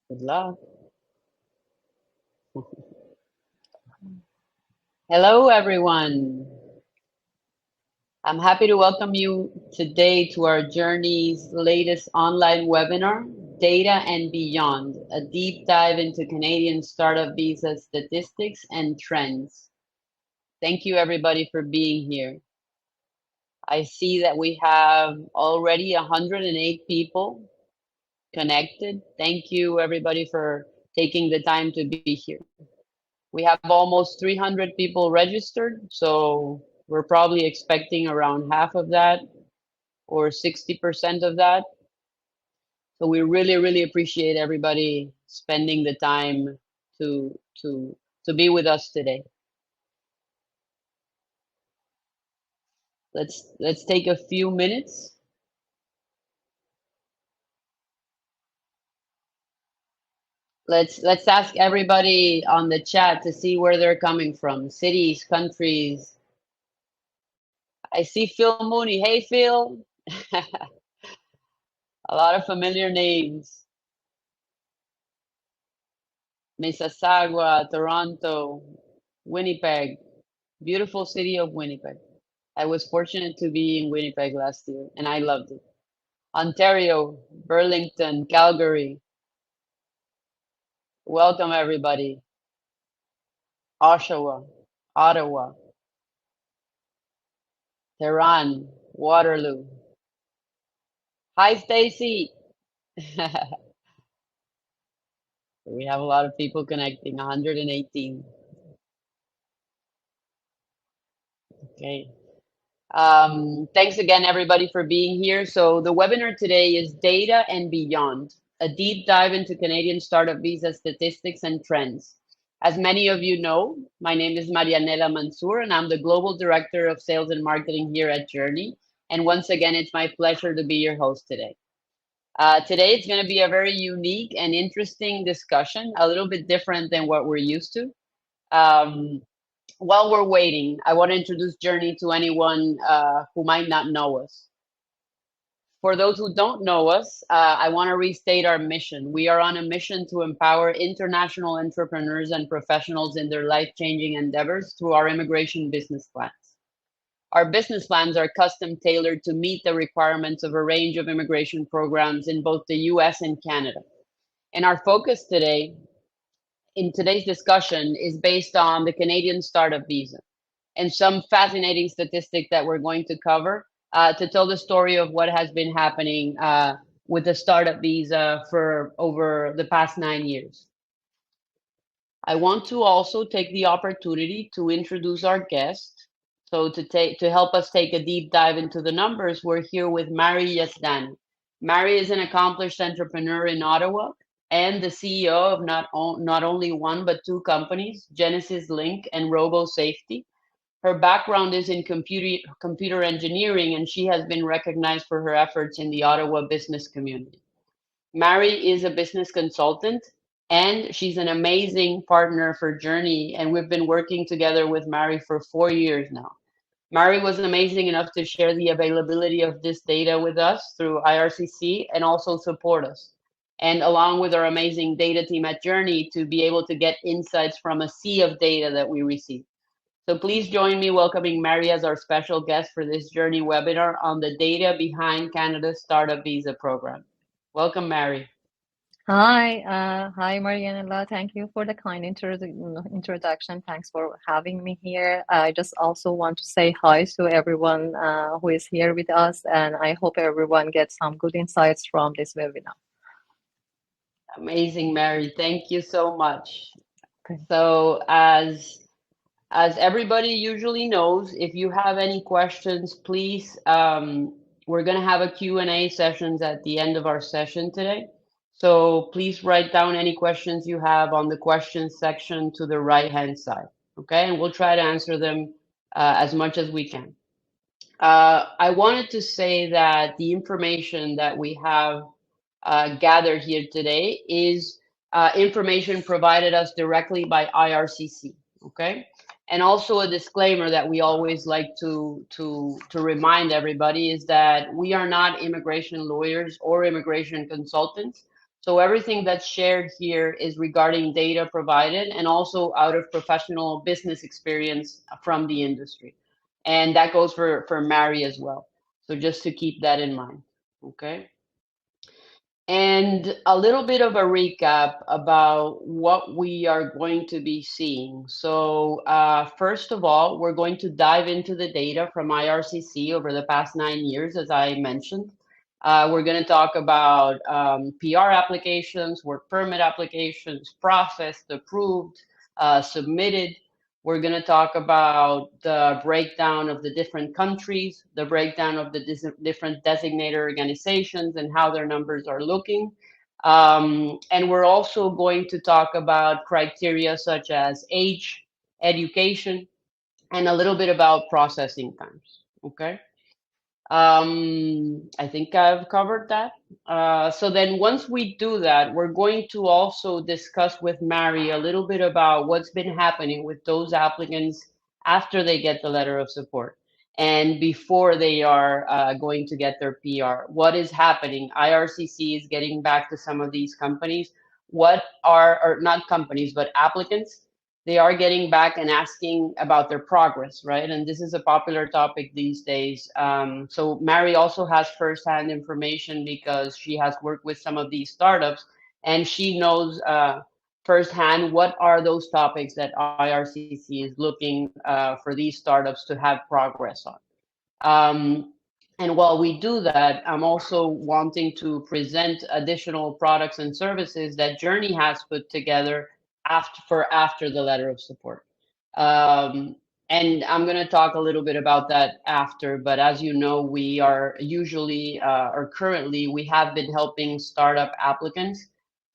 Good luck. Hello, everyone. I'm happy to welcome you today to our Journey's latest online webinar, Data and Beyond, a deep dive into Canadian startup visa statistics and trends. Thank you, everybody, for being here. I see that we have already 108 people connected. Thank you, everybody, for taking the time to be here. We have almost 300 people registered, so we're probably expecting around half of that or 60% of that. So we really, really appreciate everybody spending the time to to to be with us today. Let's take a few minutes. Let's ask everybody on the chat to see where they're coming from, cities, countries. I see Phil Mooney. Hey, Phil. A lot of familiar names. Mississauga, Toronto, Winnipeg, beautiful city of Winnipeg. I was fortunate to be in Winnipeg last year and I loved it. Ontario, Burlington, Calgary. Welcome everybody. Oshawa, Ottawa, Tehran, Waterloo. Hi Stacy. We have a lot of people connecting, 118. Okay. Thanks again, everybody, for being here. So the webinar today is Data and Beyond, a deep dive into Canadian startup visa statistics and trends. As many of you know, my name is Marianella Manzur, and I'm the Global Director of Sales and Marketing here at Joorney. And once again, it's my pleasure to be your host today. Today, it's going to be a very unique and interesting discussion, a little bit different than what we're used to. Um, while we're waiting, I want to introduce Joorney to anyone who might not know us. For those who don't know us, I want to restate our mission. We are on a mission to empower international entrepreneurs and professionals in their life-changing endeavors through our immigration business plans. Our business plans are custom tailored to meet the requirements of a range of immigration programs in both the US and Canada. And our focus today in today's discussion is based on the Canadian startup visa and some fascinating statistic that we're going to cover to tell the story of what has been happening with the startup visa for over the past 9 years. I want to also take the opportunity to introduce our guest. So to help us take a deep dive into the numbers, we're here with Mary Yazdani. Mary is an accomplished entrepreneur in Ottawa and the CEO of not only one but two companies, Genesis Link and Robo Safety. Her background is in computer engineering, and she has been recognized for her efforts in the Ottawa business community. Mary is a business consultant, and she's an amazing partner for Joorney, and we've been working together with Mary for 4 years now. Mary was amazing enough to share the availability of this data with us through IRCC and also support us. And along with our amazing data team at Joorney to be able to get insights from a sea of data that we receive. So please join me welcoming Mary as our special guest for this Joorney webinar on the data behind Canada's Startup Visa program. Welcome, Mary. Hi, Marianella. Thank you for the kind introduction. Thanks for having me here. I just also want to say hi to everyone who is here with us, and I hope everyone gets some good insights from this webinar. Amazing, Mary. Thank you so much. Okay. So as everybody usually knows, if you have any questions, please, we're going to have a Q&A sessions at the end of our session today. So please write down any questions you have on the questions section to the right-hand side, okay? And we'll try to answer them as much as we can. I wanted to say that the information that we have gathered here today is information provided us directly by IRCC, okay? And also a disclaimer that we always like to remind everybody is that we are not immigration lawyers or immigration consultants. So everything that's shared here is regarding data provided and also out of professional business experience from the industry. And that goes for Mary as well. So just to keep that in mind. Okay. And a little bit of a recap about what we are going to be seeing. So, first of all, we're going to dive into the data from IRCC over the past 9 years, as I mentioned. We're going to talk about PR applications, work permit applications, processed, approved, submitted. We're going to talk about the breakdown of the different countries, the breakdown of the different designator organizations and how their numbers are looking. And we're also going to talk about criteria such as age, education, and a little bit about processing times. Okay. I think I've covered that. So then once we do that, we're going to also discuss with Mary a little bit about what's been happening with those applicants after they get the letter of support and before they are going to get their PR. What is happening? IRCC is getting back to some of these companies. What are, or not companies, but applicants, they are getting back and asking about their progress, right? And this is a popular topic these days. So Mary also has firsthand information because she has worked with some of these startups, and she knows firsthand what are those topics that IRCC is looking for these startups to have progress on. And while we do that, I'm also wanting to present additional products and services that Joorney has put together after the letter of support. Um, and I'm going to talk a little bit about that after, but as you know, we are usually or currently we have been helping startup applicants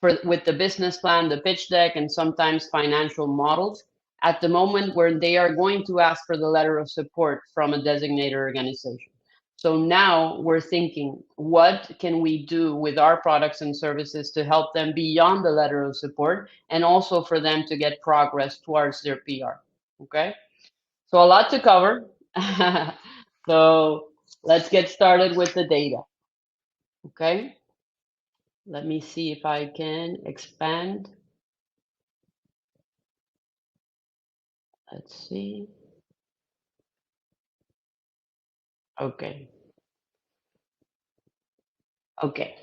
with the business plan, the pitch deck, and sometimes financial models at the moment where they are going to ask for the letter of support from a designated organization. So now we're thinking, what can we do with our products and services to help them beyond the letter of support and also for them to get progress towards their PR? Okay, so a lot to cover. So let's get started with the data. Okay, let me see if I can expand. Let's see. Okay. Okay.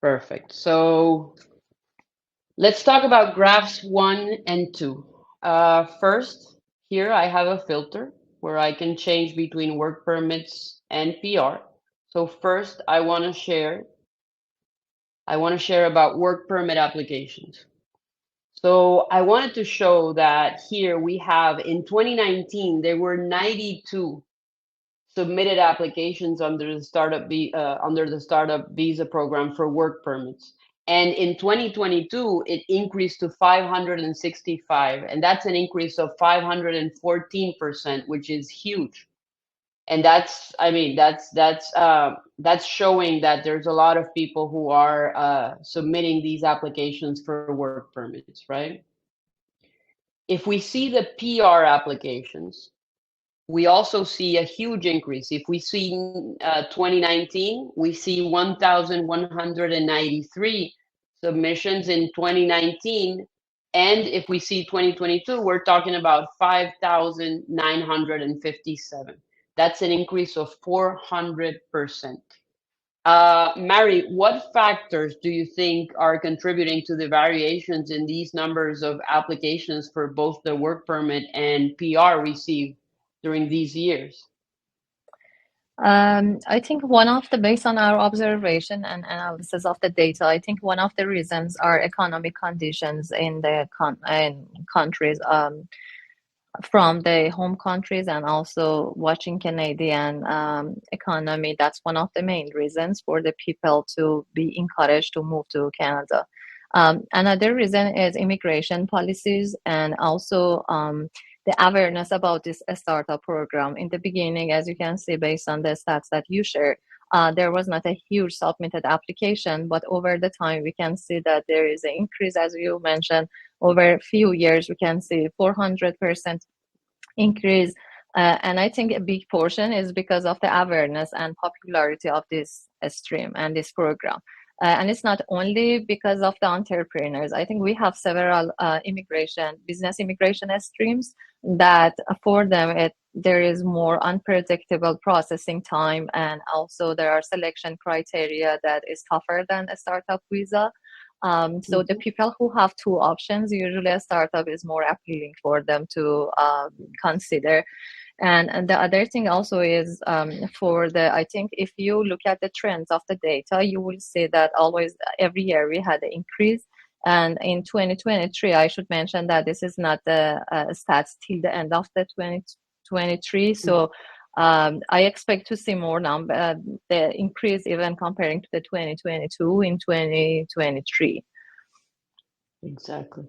Perfect. So let's talk about graphs 1 and 2. First, here I have a filter where I can change between work permits and PR. So first, I want to share about work permit applications. So I wanted to show that here we have in 2019 there were 92 submitted applications under the startup visa program for work permits. And in 2022, it increased to 565, and that's an increase of 514%, which is huge. And that's, I mean, that's showing that there's a lot of people who are submitting these applications for work permits, right? If we see the PR applications, we also see a huge increase. If we see 2019, we see 1,193 submissions in 2019. And if we see 2022, we're talking about 5,957. That's an increase of 400%. Mary, what factors do you think are contributing to the variations in these numbers of applications for both the work permit and PR received during these years? I think based on our observation and analysis of the data, I think one of the reasons are economic conditions in the countries, from the home countries, and also watching Canadian economy. That's one of the main reasons for the people to be encouraged to move to Canada. Another reason is immigration policies, and also the awareness about this startup program. In the beginning, as you can see, based on the stats that you share, there was not a huge submitted application, but over the time, we can see that there is an increase, as you mentioned, over a few years, we can see 400% increase. And I think a big portion is because of the awareness and popularity of this stream and this program. And it's not only because of the entrepreneurs. I think we have several business immigration streams that for them there is more unpredictable processing time, and also there are selection criteria that is tougher than a startup visa. So the Mhm. people who have two options, usually a startup is more appealing for them to consider. And the other thing also is I think if you look at the trends of the data, you will see that always every year we had an increase. And in 2023, I should mention that this is not the stats till the end of the 2023. So I expect to see more the increase even comparing to the 2022 in 2023. Exactly.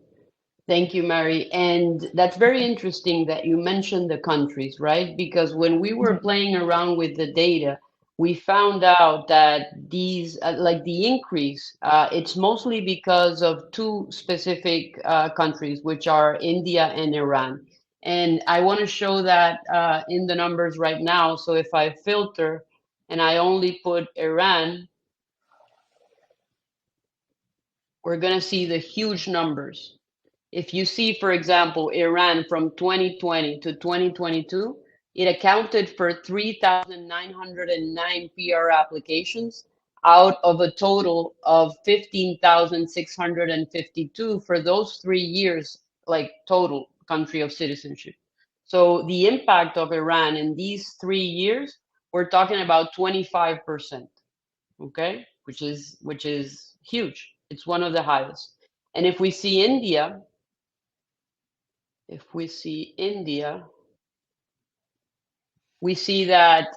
Thank you, Mary. And that's very interesting that you mentioned the countries, right? Because when we were playing around with the data, we found out that these, like the increase, it's mostly because of two specific countries, which are India and Iran. And I want to show that in the numbers right now. So if I filter and I only put Iran, we're going to see the huge numbers. If you see, for example, Iran from 2020 to 2022, it accounted for 3,909 PR applications out of a total of 15,652 for those 3 years, like total country of citizenship. So the impact of Iran in these 3 years, we're talking about 25%, okay, which is huge. It's one of the highest. And if we see India, we see that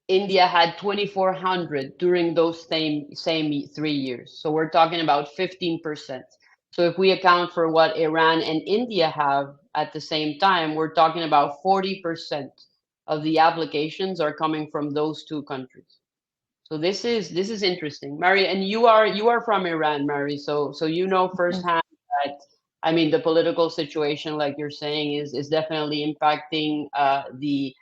India had 2,400 during those same 3 years. So we're talking about 15%. So if we account for what Iran and India have at the same time, we're talking about 40% of the applications are coming from those two countries. So this is interesting, Mary. And you are from Iran, Mary. So you know firsthand that, I mean, the political situation, like you're saying, is definitely impacting the.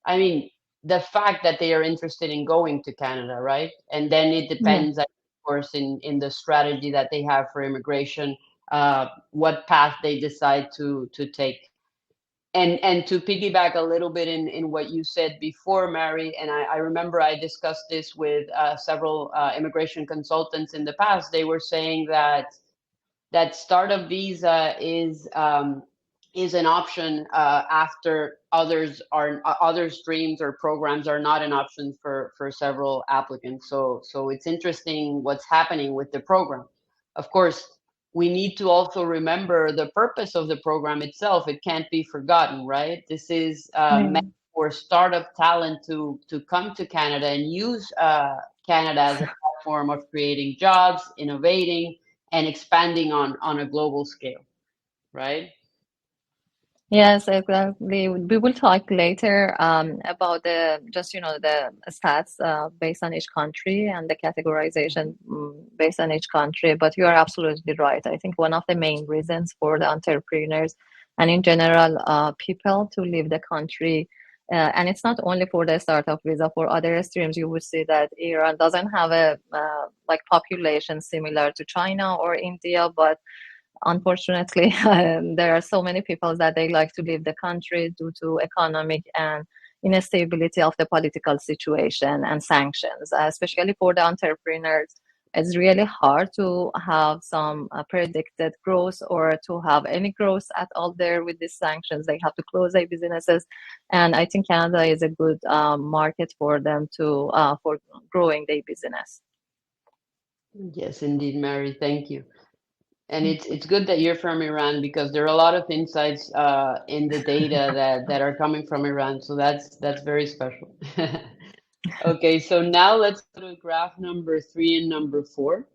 I mean, the fact that they are interested in going to Canada, right? And then it Yeah. depends, of course, in the strategy that they have for immigration, what path they decide to take. And to piggyback a little bit in what you said before, Mary, and I remember I discussed this with several immigration consultants in the past. They were saying that startup visa is an option after other streams or programs are not an option for several applicants. So it's interesting what's happening with the program. Of course, we need to also remember the purpose of the program itself. It can't be forgotten, right? This is Yeah. meant for startup talent to come to Canada and use Canada as a platform of creating jobs, innovating, and expanding on a global scale, right? Yes, exactly. We will talk later about the stats based on each country and the categorization based on each country. But you are absolutely right. I think one of the main reasons for the entrepreneurs and in general people to leave the country, and it's not only for the startup visa, for other streams, you will see that Iran doesn't have a like population similar to China or India, but unfortunately, there are so many people that they like to leave the country due to economic and instability of the political situation and sanctions, especially for the entrepreneurs. It's really hard to have some predicted growth or to have any growth at all there with these sanctions. They have to close their businesses. And I think Canada is a good market for them to for growing their business. Yes, indeed, Mary. Thank you. And it's good that you're from Iran because there are a lot of insights in the data that are coming from Iran. So that's very special. Okay, so now let's go to graph number 3 and number 4.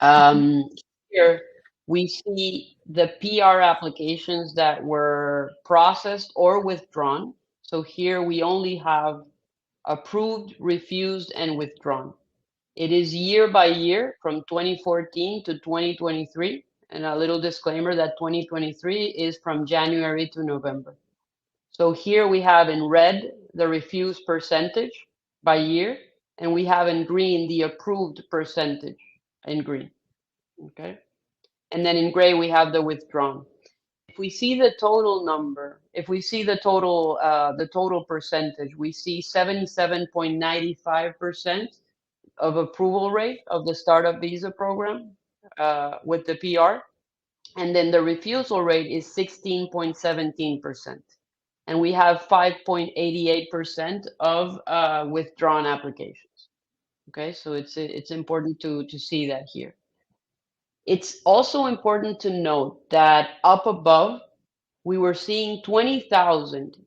Um, Here we see the PR applications that were processed or withdrawn. So here we only have approved, refused, and withdrawn. It is year by year from 2014 to 2023. And a little disclaimer that 2023 is from January to November. So here we have in red the refuse percentage by year, and we have in green the approved percentage in green, okay? And then in gray, we have the withdrawn. If we see the total number, if we see the total percentage, we see 77.95% of approval rate of the startup visa program with the PR. And then the refusal rate is 16.17%. And we have 5.88% of withdrawn applications. Okay, so it's important to see that here. It's also important to note that up above, we were seeing 20,000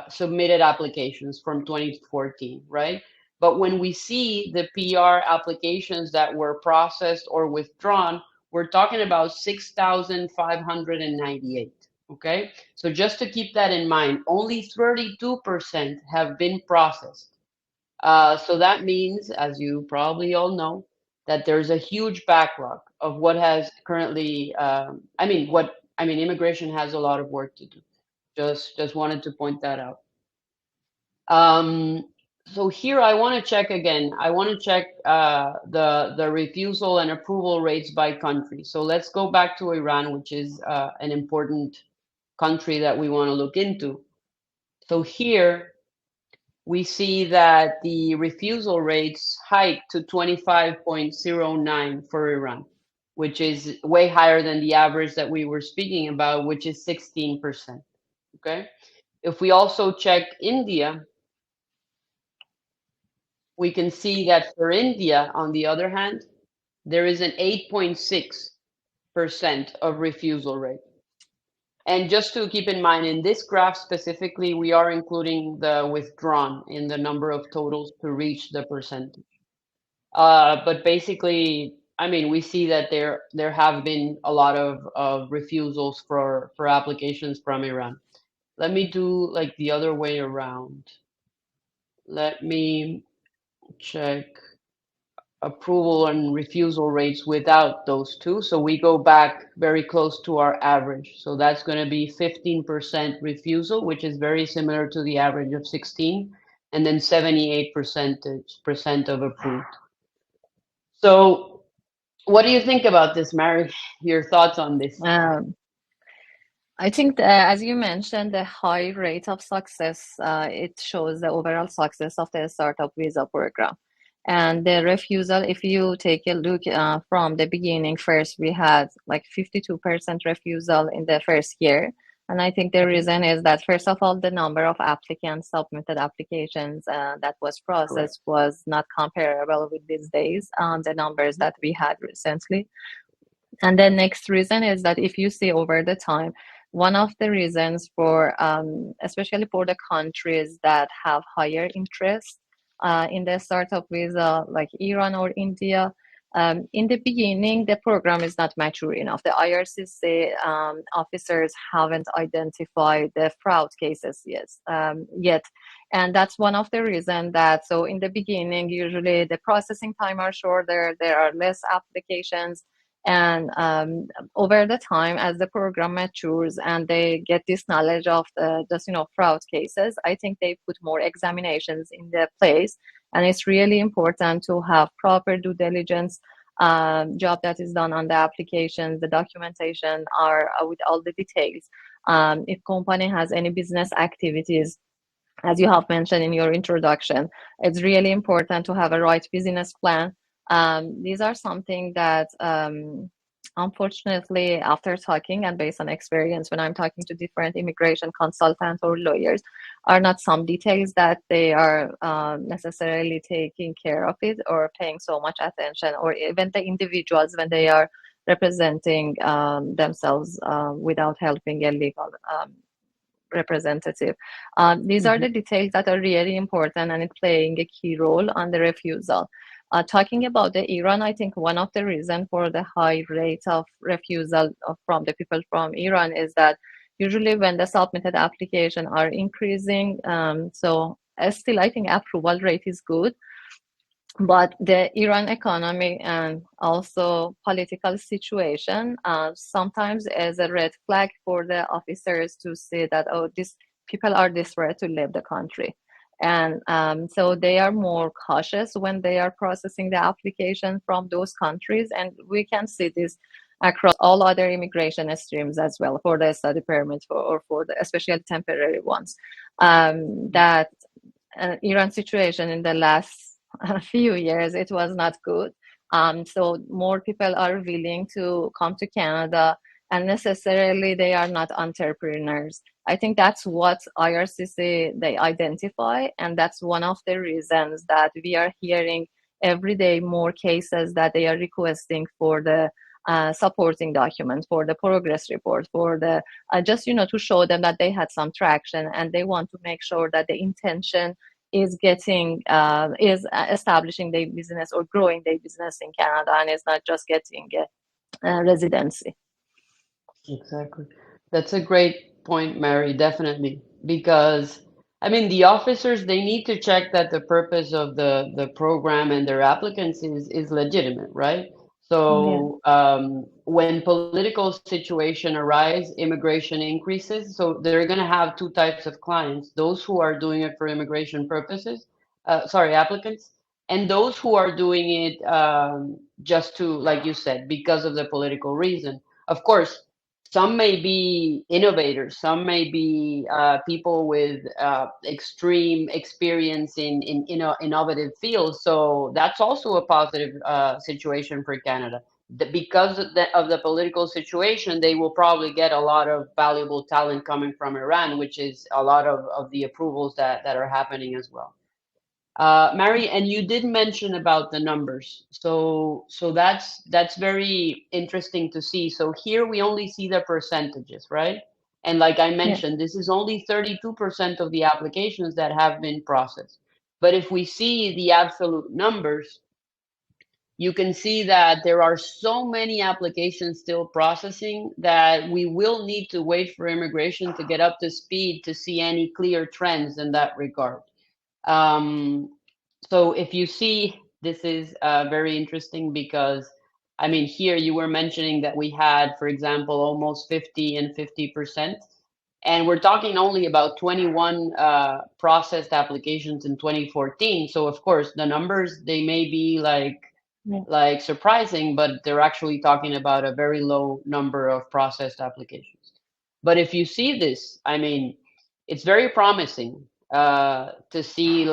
submitted applications from 2014, right? But when we see the PR applications that were processed or withdrawn, we're talking about 6,598, okay? So just to keep that in mind, only 32% have been processed. So that means, as you probably all know, that there's a huge backlog of what has currently, immigration has a lot of work to do. Just wanted to point that out. So here I want to check again. I want to check the refusal and approval rates by country. So let's go back to Iran, which is an important country that we want to look into. So here we see that the refusal rates hiked to 25.09 for Iran, which is way higher than the average that we were speaking about, which is 16%. Okay. If we also check India, we can see that for India, on the other hand, there is an 8.6% of refusal rate. And just to keep in mind, in this graph specifically, we are including the withdrawn in the number of totals to reach the percentage. But basically, I mean, we see that there have been a lot of refusals for applications from Iran. Let me do like the other way around. Let me check approval and refusal rates without those two. So we go back very close to our average. So that's going to be 15% refusal, which is very similar to the average of 16, and then 78% of approved. So what do you think about this, Mary? Your thoughts on this? I think as you mentioned, the high rate of success, it shows the overall success of the startup visa program. And the refusal, if you take a look from the beginning, first we had like 52% refusal in the first year. And I think the reason is that, first of all, the number of applicants submitted applications that was processed was not comparable with these days, the numbers that we had recently. And the next reason is that if you see over the time, one of the reasons for, especially for the countries that have higher interest in the startup visa, like Iran or India, in the beginning, the program is not mature enough. The IRCC officers haven't identified the fraud cases yet. And that's one of the reasons that, so in the beginning, usually the processing time are shorter, there are less applications. And over the time, as the program matures and they get this knowledge of the fraud cases, I think they put more examinations in their place. And it's really important to have proper due diligence job that is done on the applications, the documentation are with all the details. If company has any business activities, as you have mentioned in your introduction, it's really important to have a right business plan. These are something that, unfortunately, after talking and based on experience, when I'm talking to different immigration consultants or lawyers, are not some details that they are necessarily taking care of it or paying so much attention, or even the individuals when they are representing themselves without helping a legal representative. These are the details that are really important and it's playing a key role on the refusal. Talking about the Iran, I think one of the reasons for the high rate of refusal from the people from Iran is that usually when the submitted application are increasing, so still I think approval rate is good, but the Iran economy and also political situation sometimes is a red flag for the officers to say that, oh, these people are desperate to leave the country. And so they are more cautious when they are processing the application from those countries. And we can see this across all other immigration streams as well, for the study permit or for the especially temporary ones. That Iran situation in the last few years, it was not good. So more people are willing to come to Canada, and necessarily they are not entrepreneurs. I think that's what IRCC they identify, and that's one of the reasons that we are hearing every day more cases that they are requesting for the supporting document, for the progress report, for the just to show them that they had some traction, and they want to make sure that the intention is getting is establishing their business or growing their business in Canada, and is not just getting a residency. Exactly. That's a great point, Mary, definitely. Because I mean the officers they need to check that the purpose of the program and their applicants is legitimate, right? Yeah. So when political situation arise, immigration increases. So they're going to have two types of clients: those who are doing it for immigration purposes, sorry, applicants, and those who are doing it just to, like you said, because of the political reason. Of course, some may be innovators, some may be people with extreme experience in innovative fields. So that's also a positive situation for Canada. Because of the political situation, they will probably get a lot of valuable talent coming from Iran, which is a lot of the approvals that are happening as well. Mary, and you did mention about the numbers. So that's very interesting to see. So here we only see the percentages, right? And like I Yeah. mentioned, this is only 32% of the applications that have been processed. But if we see the absolute numbers, you can see that there are so many applications still processing that we will need to wait for immigration to get up to speed to see any clear trends in that regard. Um, so if you see, this is very interesting because, I mean, here you were mentioning that we had, for example, almost 50 and 50%, and we're talking only about 21 processed applications in 2014. So of course, the numbers, they may be Yeah. like surprising, but they're actually talking about a very low number of processed applications. But if you see this, I mean, it's very promising to see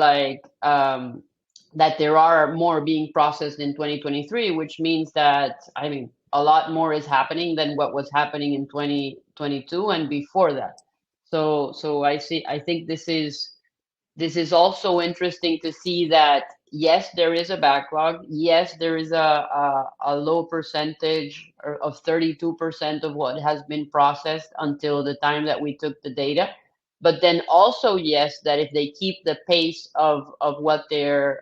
that there are more being processed in 2023, which means that I mean a lot more is happening than what was happening in 2022 and before that. So I think this is also interesting to see that yes, there is a backlog. Yes, there is a low percentage of 32% of what has been processed until the time that we took the data. But then also, yes, that if they keep the pace of what they're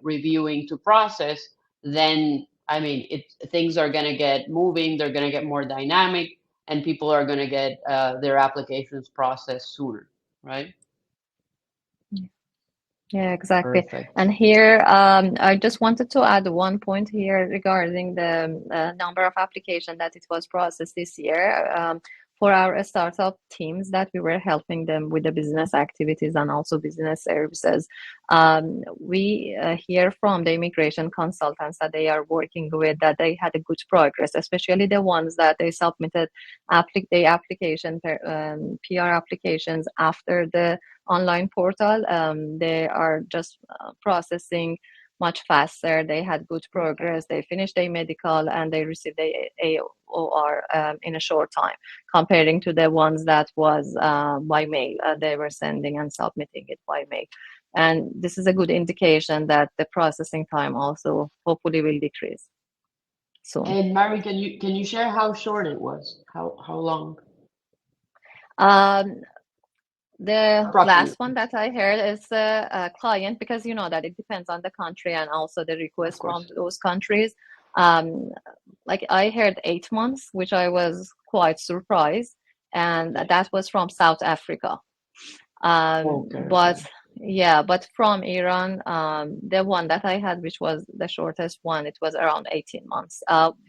reviewing to process, then I mean, things are going to get moving, they're going to get more dynamic, and people are going to get their applications processed sooner, right? Yeah, exactly. Perfect. And here, I just wanted to add one point here regarding the number of application that it was processed this year. For our startup teams that we were helping them with the business activities and also business services, we hear from the immigration consultants that they are working with that they had a good progress, especially the ones that they submitted the application, PR applications after the online portal. They are just processing much faster. They had good progress. They finished their medical and they received a AOR in a short time, comparing to the ones that was by mail. They were sending and submitting it by mail. And this is a good indication that the processing time also hopefully will decrease soon. And Mary, can you share how short it was? How long? Um, The last one Approximately, that I heard is a client, because you know that it depends on the country and also the of request from course. those countries. Um, like I heard 8 months, which I was quite surprised, and Okay. that was from South Africa. Okay, But okay. yeah, but from Iran, the one that I had, which was the shortest one, it was around 18 months.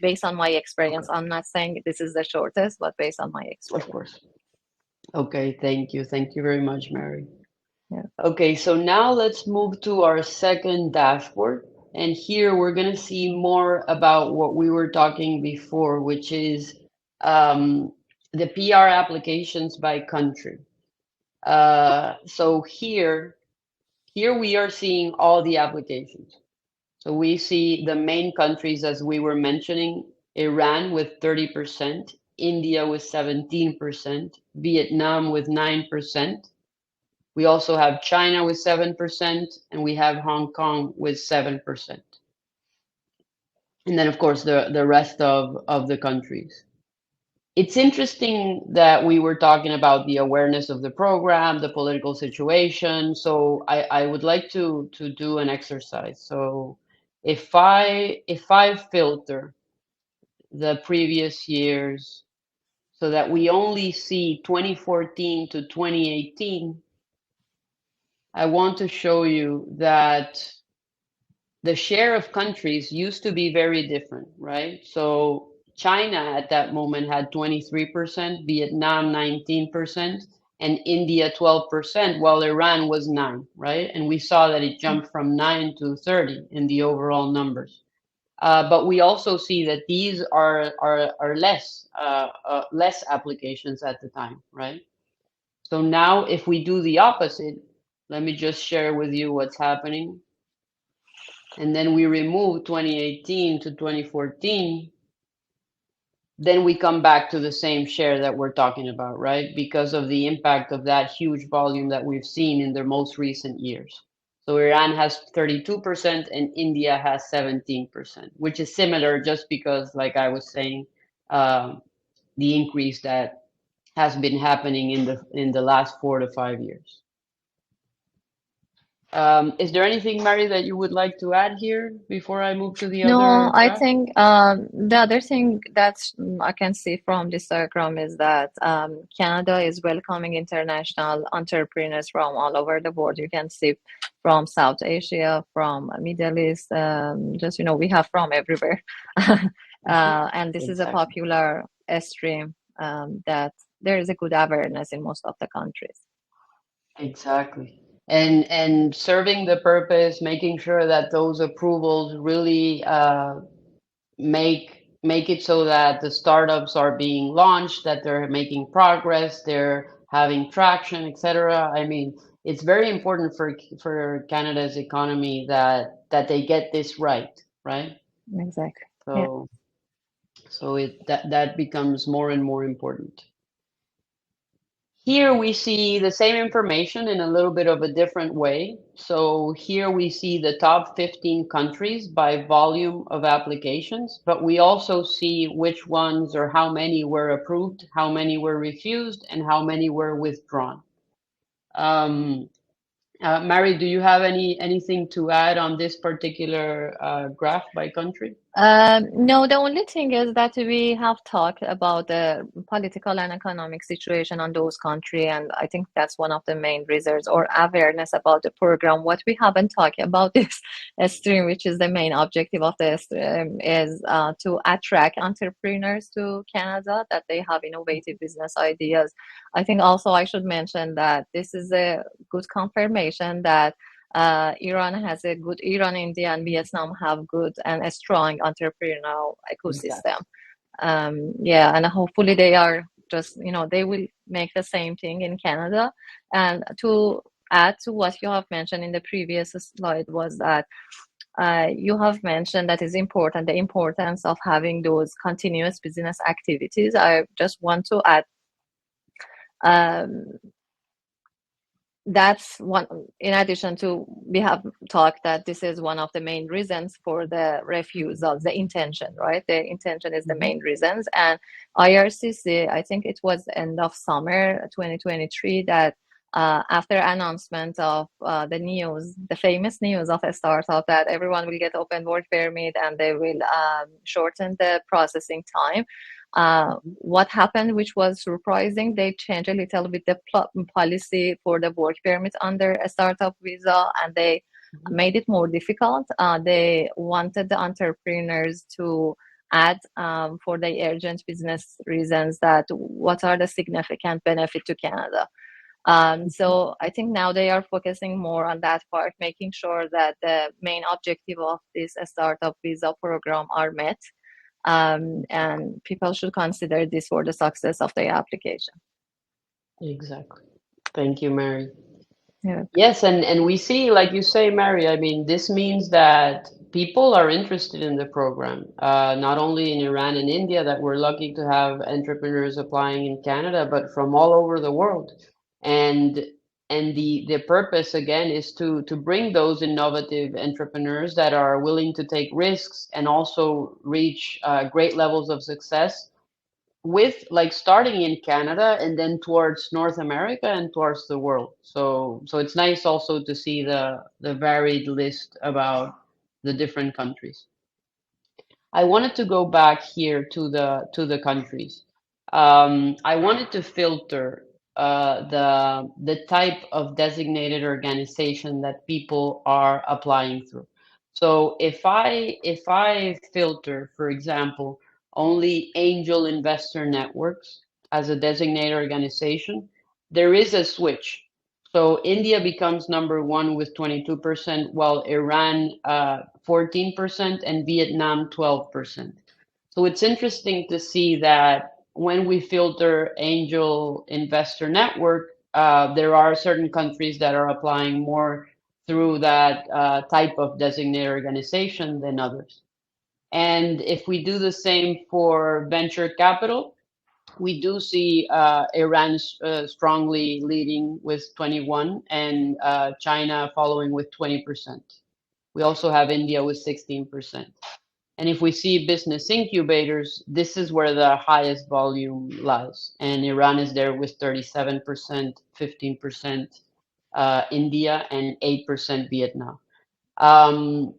Based on my experience, Okay. I'm not saying this is the shortest, but based on my Of experience. course. Okay, thank you. Thank you very much, Mary. Yeah. Okay, so now let's move to our second dashboard. And here we're going to see more about what we were talking before, which is the PR applications by country. So here we are seeing all the applications. So we see the main countries as we were mentioning, Iran with 30%, India with 17%, Vietnam with 9%. We also have China with 7%, and we have Hong Kong with 7%. And then, of course, the rest of the countries. It's interesting that we were talking about the awareness of the program, the political situation. So I would like to do an exercise. So if I filter the previous years so that we only see 2014 to 2018, I want to show you that the share of countries used to be very different, right? So China at that moment had 23%, Vietnam 19%, and India 12%, while Iran was 9, right? And we saw that it jumped from 9 to 30 in the overall numbers. But we also see that these are less applications at the time, right? So now if we do the opposite, let me just share with you what's happening. And then we remove 2018 to 2014, then we come back to the same share that we're talking about, right? Because of the impact of that huge volume that we've seen in the most recent years. So Iran has 32% and India has 17%, which is similar just because, like I was saying, the increase that has been happening in the last 4 to 5 years. Is there anything, Mary, that you would like to add here before I move to the No, other I graph? think the other thing that I can see from this diagram is that Canada is welcoming international entrepreneurs from all over the world. You can see from South Asia, from Middle East, just, we have from everywhere. And this is a Exactly. popular stream that there is a good awareness in most of the countries. Exactly. And serving the purpose, making sure that those approvals really make it so that the startups are being launched, that they're making progress, they're having traction, etc. I mean, it's very important for Canada's economy that they get this right, right? Exactly. Yeah. So that becomes more and more important. Here we see the same information in a little bit of a different way. So here we see the top 15 countries by volume of applications, but we also see which ones or how many were approved, how many were refused, and how many were withdrawn. Um, Mary, do you have anything to add on this particular graph by country? No, the only thing is that we have talked about the political and economic situation on those countries, and I think that's one of the main reasons or awareness about the program. What we haven't talked about this stream, which is the main objective of the stream, is to attract entrepreneurs to Canada that they have innovative business ideas. I think also I should mention that this is a good confirmation that Iran, India, and Vietnam have good and a strong entrepreneurial ecosystem. Exactly. Yeah, and hopefully they are just, they will make the same thing in Canada. And to add to what you have mentioned in the previous slide was that you have mentioned that is important, the importance of having those continuous business activities. I just want to add um, that's one, in addition to, we have talked that this is one of the main reasons for the refusal, the intention, right? The intention is the Mhm. main reasons. And IRCC, I think it was end of summer 2023 that after announcement of the news, the famous news of a startup that everyone will get open work permit and they will shorten the processing time. What happened, which was surprising, they changed a little bit the policy for the work permit under a startup visa, and they Mhm. made it more difficult. They wanted the entrepreneurs to add for the urgent business reasons that what are the significant benefit to Canada. So I think now they are focusing more on that part, making sure that the main objective of this startup visa program are met. And people should consider this for the success of their application. Exactly. Thank you, Mary. Yeah. Yes, and we see, like you say, Mary, I mean, this means that people are interested in the program, not only in Iran and India, that we're lucky to have entrepreneurs applying in Canada, but from all over the world. And the purpose again is to bring those innovative entrepreneurs that are willing to take risks and also reach great levels of success with like starting in Canada and then towards North America and towards the world. So it's nice also to see the varied list about the different countries. I wanted to go back here to the countries. I wanted to filter the type of designated organization that people are applying through. So if I filter, for example, only angel investor networks as a designated organization, there is a switch. So India becomes number one with 22%, while Iran 14% and Vietnam 12%. So it's interesting to see that when we filter angel investor network, there are certain countries that are applying more through that type of designated organization than others. And if we do the same for venture capital, we do see Iran strongly leading with 21 and China following with 20%. We also have India with 16%. And if we see business incubators, this is where the highest volume lies. And Iran is there with 37%, 15% India, and 8% Vietnam. Um,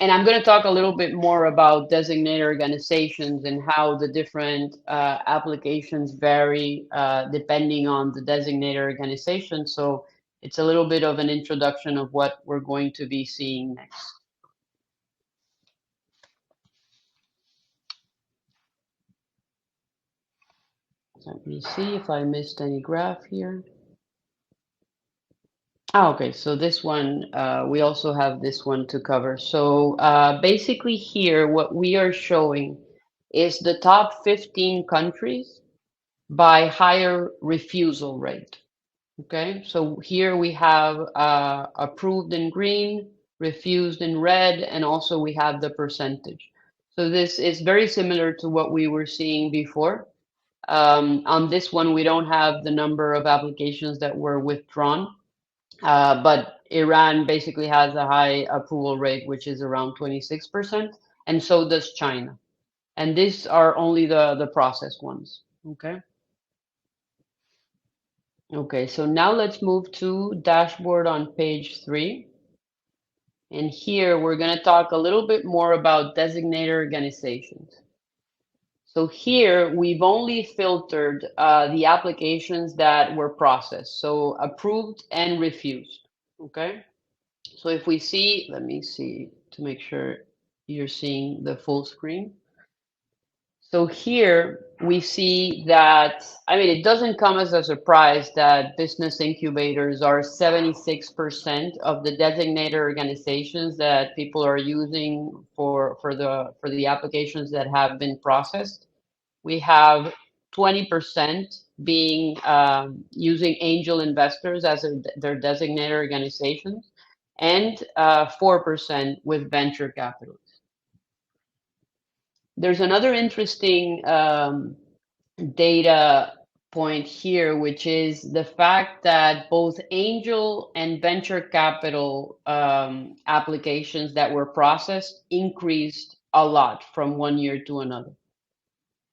and I'm going to talk a little bit more about designated organizations and how the different applications vary depending on the designated organization. So it's a little bit of an introduction of what we're going to be seeing next. Let me see if I missed any graph here. Ah, okay, so this one, we also have this one to cover. So basically here, what we are showing is the top 15 countries by higher refusal rate. Okay, so here we have approved in green, refused in red, and also we have the percentage. So this is very similar to what we were seeing before. On this one, we don't have the number of applications that were withdrawn, but Iran basically has a high approval rate, which is around 26%, and so does China. And these are only the processed ones. Okay. Okay, so now let's move to dashboard on page 3. And here we're going to talk a little bit more about designated organizations. So here we've only filtered the applications that were processed, so approved and refused. Okay, so if we see, let me see to make sure you're seeing the full screen. So here we see that, I mean, it doesn't come as a surprise that business incubators are 76% of the designated organizations that people are using for the applications that have been processed. We have 20% being using angel investors as their designated organizations, and 4% with venture capital. There's another interesting data point here, which is the fact that both angel and venture capital applications that were processed increased a lot from one year to another.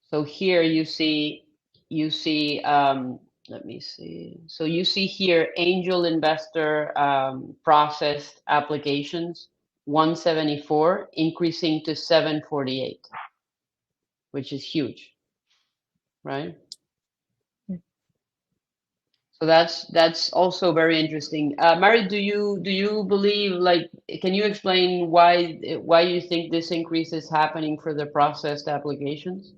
So here you see, let me see. So you see here angel investor processed applications, 174, increasing to 748, which is huge, right? So that's also very interesting. Mary, do you believe, like, can you explain why you think this increase is happening for the processed applications?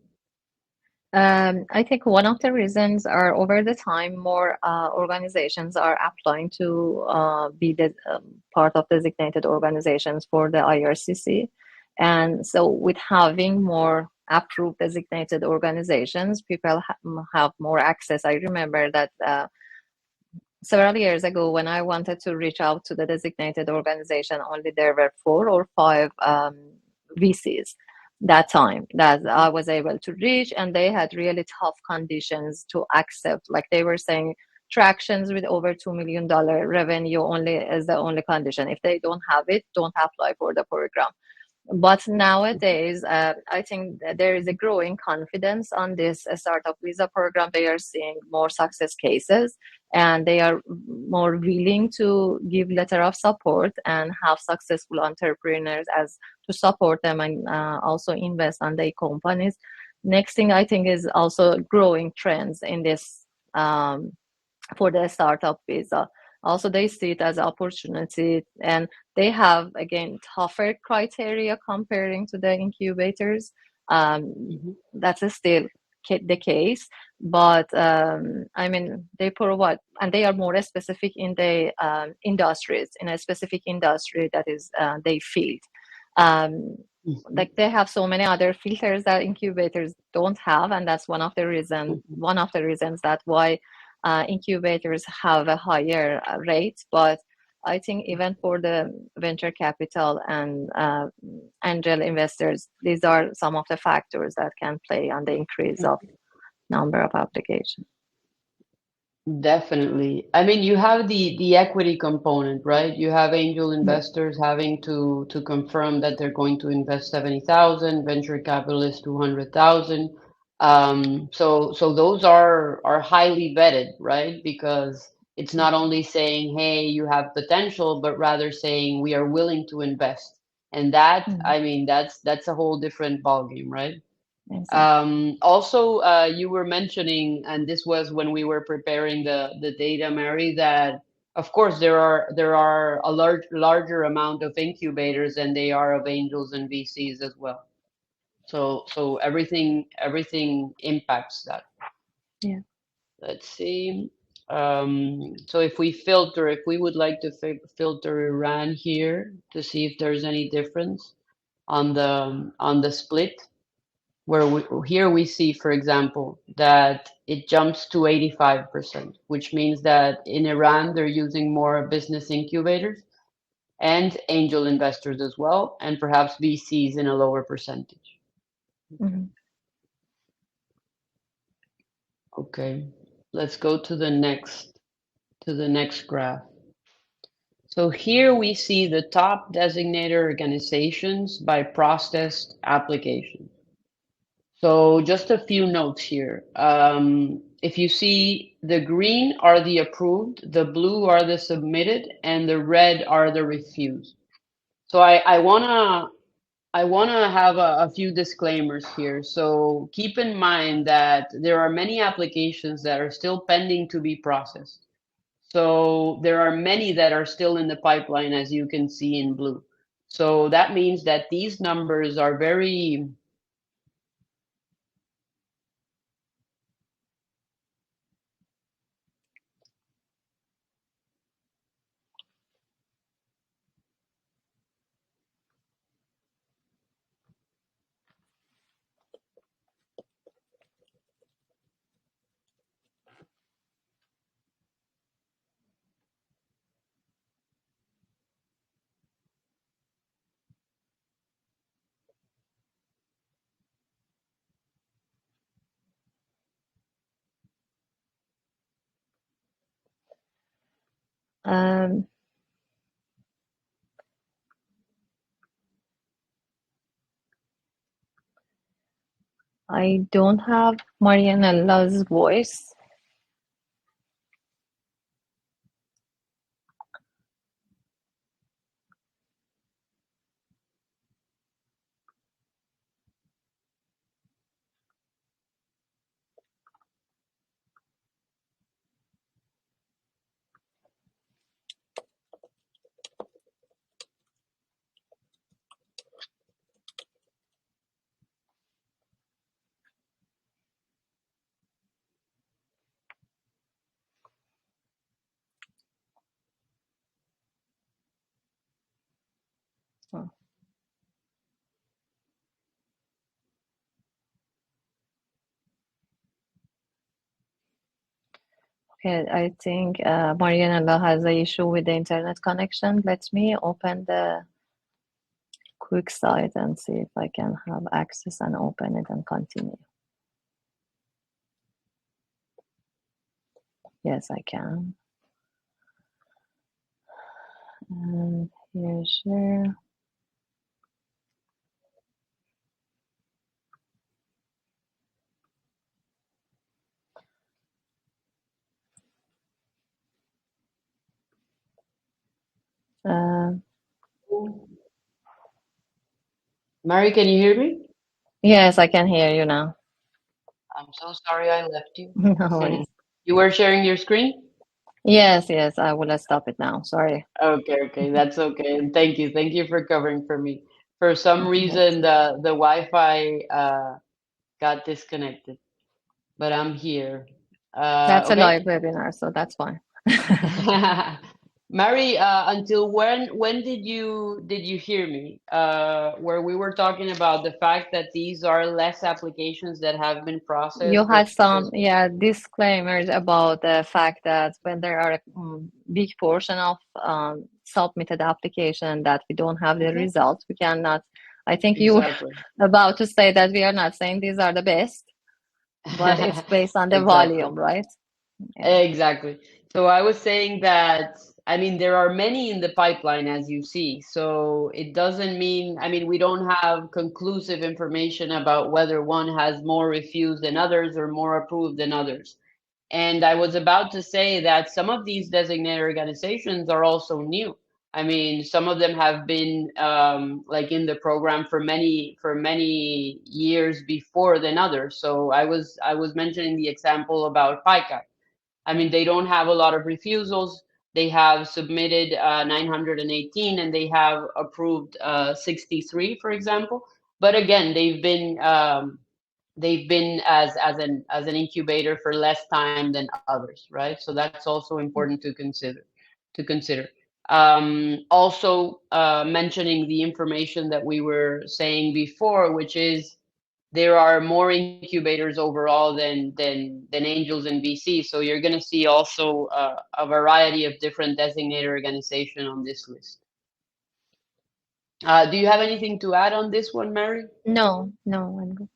I think one of the reasons are over the time, more organizations are applying to be the part of designated organizations for the IRCC. And so, with having more approved designated organizations, people have more access. I remember that several years ago, when I wanted to reach out to the designated organization, only there were 4 or 5 VCs that time that I was able to reach, and they had really tough conditions to accept. Like they were saying, tractions with over $2 million revenue only is the only condition. If they don't have it, don't apply for the program. But nowadays, I think that there is a growing confidence on this startup visa program. They are seeing more success cases, and they are more willing to give letter of support and have successful entrepreneurs as to support them and also invest on their companies. Next thing I think is also growing trends in this for the startup visa. Also, they see it as opportunity, and they have again tougher criteria comparing to the incubators. That's still the case, but I mean they provide, and they are more specific in the industries, in a specific industry that is they field. Um, Mhm. like they have so many other filters that incubators don't have, and that's one of the reasons that why incubators have a higher rate. But I think even for the venture capital and angel investors, these are some of the factors that can play on the increase of number of applications. Definitely. I mean, you have the equity component, right? You have angel Yeah. investors having to confirm that they're going to invest 70,000, venture capitalists 200,000. So those are highly vetted, right? Because it's not only saying, hey, you have potential, but rather saying we are willing to invest. And that, Mm, I mean, that's a whole different ballgame, right? exactly. Also, you were mentioning, and this was when we were preparing the data, Mary, that of course there are a larger amount of incubators than they are of angels and VCs as well. So everything impacts that. Yeah. Let's see. So if we would like to filter Iran here to see if there's any difference on the split. Here we see, for example, that it jumps to 85%, which means that in Iran they're using more business incubators and angel investors as well, and perhaps VCs in a lower percentage. Mhm. Okay, let's go to the next graph. So here we see the top designated organizations by processed application. So just a few notes here. If you see the green are the approved, the blue are the submitted, and the red are the refused. So I wanna have a few disclaimers here. So keep in mind that there are many applications that are still pending to be processed. So there are many that are still in the pipeline, as you can see in blue. So that means that these numbers are very. Um, I don't have Marianella's voice. Hmm. Okay, I think Marianella has an issue with the internet connection. Let me open the quick site and see if I can have access and open it and continue. Yes, I can. And here, share. Mary, can you hear me? Yes, I can hear you now. I'm so sorry I left you. No Can worries. you were sharing your screen? Yes, yes, I will stop it now. Sorry. Okay, that's okay. And thank you for covering for me. For some Yes. reason, the Wi-Fi got disconnected, but I'm here. That's a Okay. live webinar, so that's fine. Mary, until when did you hear me? Where we were talking about the fact that these are less applications that have been You processed had some, versus. yeah, disclaimers about the fact that when there are a big portion of submitted application that we don't have the Okay, results, we cannot. I think you were exactly. about to say that we are not saying these are the best, but it's based on the Exactly. volume, right? Yeah. Exactly. So I was saying that, I mean, there are many in the pipeline, as you see. So it doesn't mean, I mean, we don't have conclusive information about whether one has more refused than others or more approved than others. And I was about to say that some of these designated organizations are also new. I mean, some of them have been like in the program for many years before than others. So I was mentioning the example about PICA. I mean, they don't have a lot of refusals. They have submitted 918 and they have approved 63, for example. But again, they've been as an incubator for less time than others, right? So that's also important to consider. To consider. Also, mentioning the information that we were saying before, which is there are more incubators overall than angels in BC. So you're going to see also a variety of different designated organization on this list. Do you have anything to add on this one, Mary? No, no, I'm good.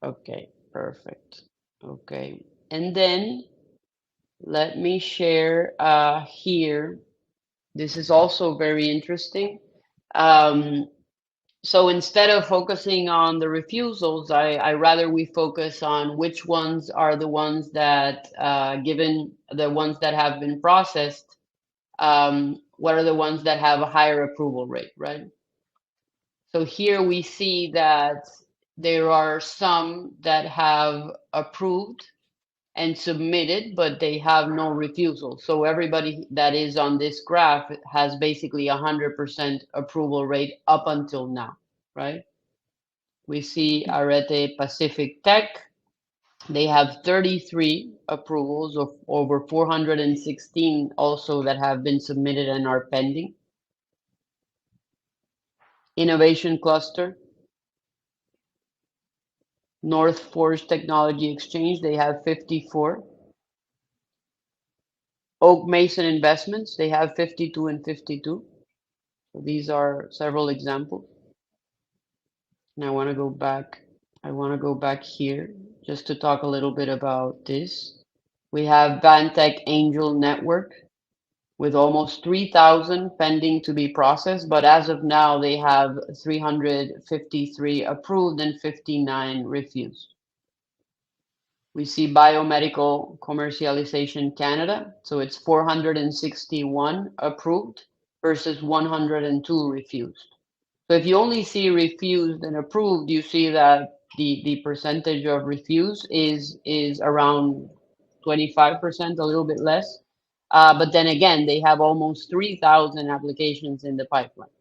Okay, perfect. Okay, and then let me share here. This is also very interesting. Um, So instead of focusing on the refusals, I rather we focus on which ones are the ones that, given the ones that have been processed, what are the ones that have a higher approval rate, right? So here we see that there are some that have approved and submitted, but they have no refusal. So everybody that is on this graph has basically 100% approval rate up until now, right? We see Arete Pacific Tech. They have 33 approvals of over 416 also that have been submitted and are pending. Innovation Cluster, North Forge Technology Exchange, they have 54. Oak Mason Investments, they have 52 and 52. So these are several examples. And I want to go back here just to talk a little bit about this. We have Vantech Angel Network with almost 3,000 pending to be processed, but as of now, they have 353 approved and 59 refused. We see Biomedical Commercialization Canada, so it's 461 approved versus 102 refused. So if you only see refused and approved, you see that the percentage of refuse is around 25%, a little bit less. But then again, they have almost 3,000 applications in the pipeline.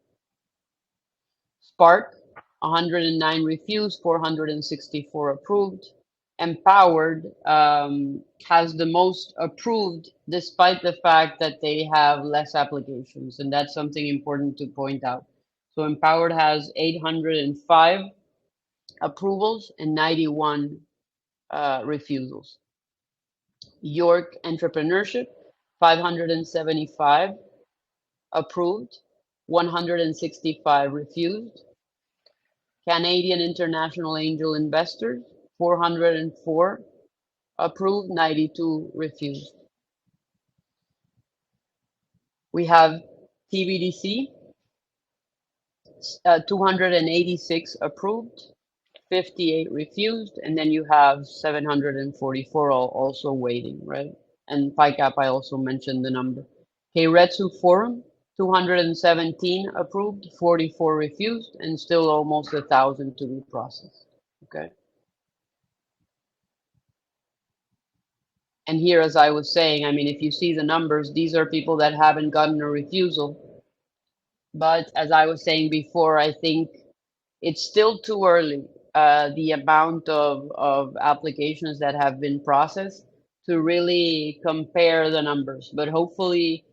Spark, 109 refused, 464 approved. Empowered has the most approved despite the fact that they have less applications, and that's something important to point out. So Empowered has 805 approvals and 91 refusals. York Entrepreneurship, 575 approved, 165 refused. Canadian International Angel Investors, 404 approved, 92 refused. We have TBDC, 286 approved, 58 refused, and then you have 744 also waiting, right? And PICAP, I also mentioned the number. Keiretsu Forum, 217 approved, 44 refused, and still almost 1,000 to be processed, okay? And here, as I was saying, I mean, if you see the numbers, these are people that haven't gotten a refusal. But as I was saying before, I think it's still too early, the amount of applications that have been processed to really compare the numbers. But hopefully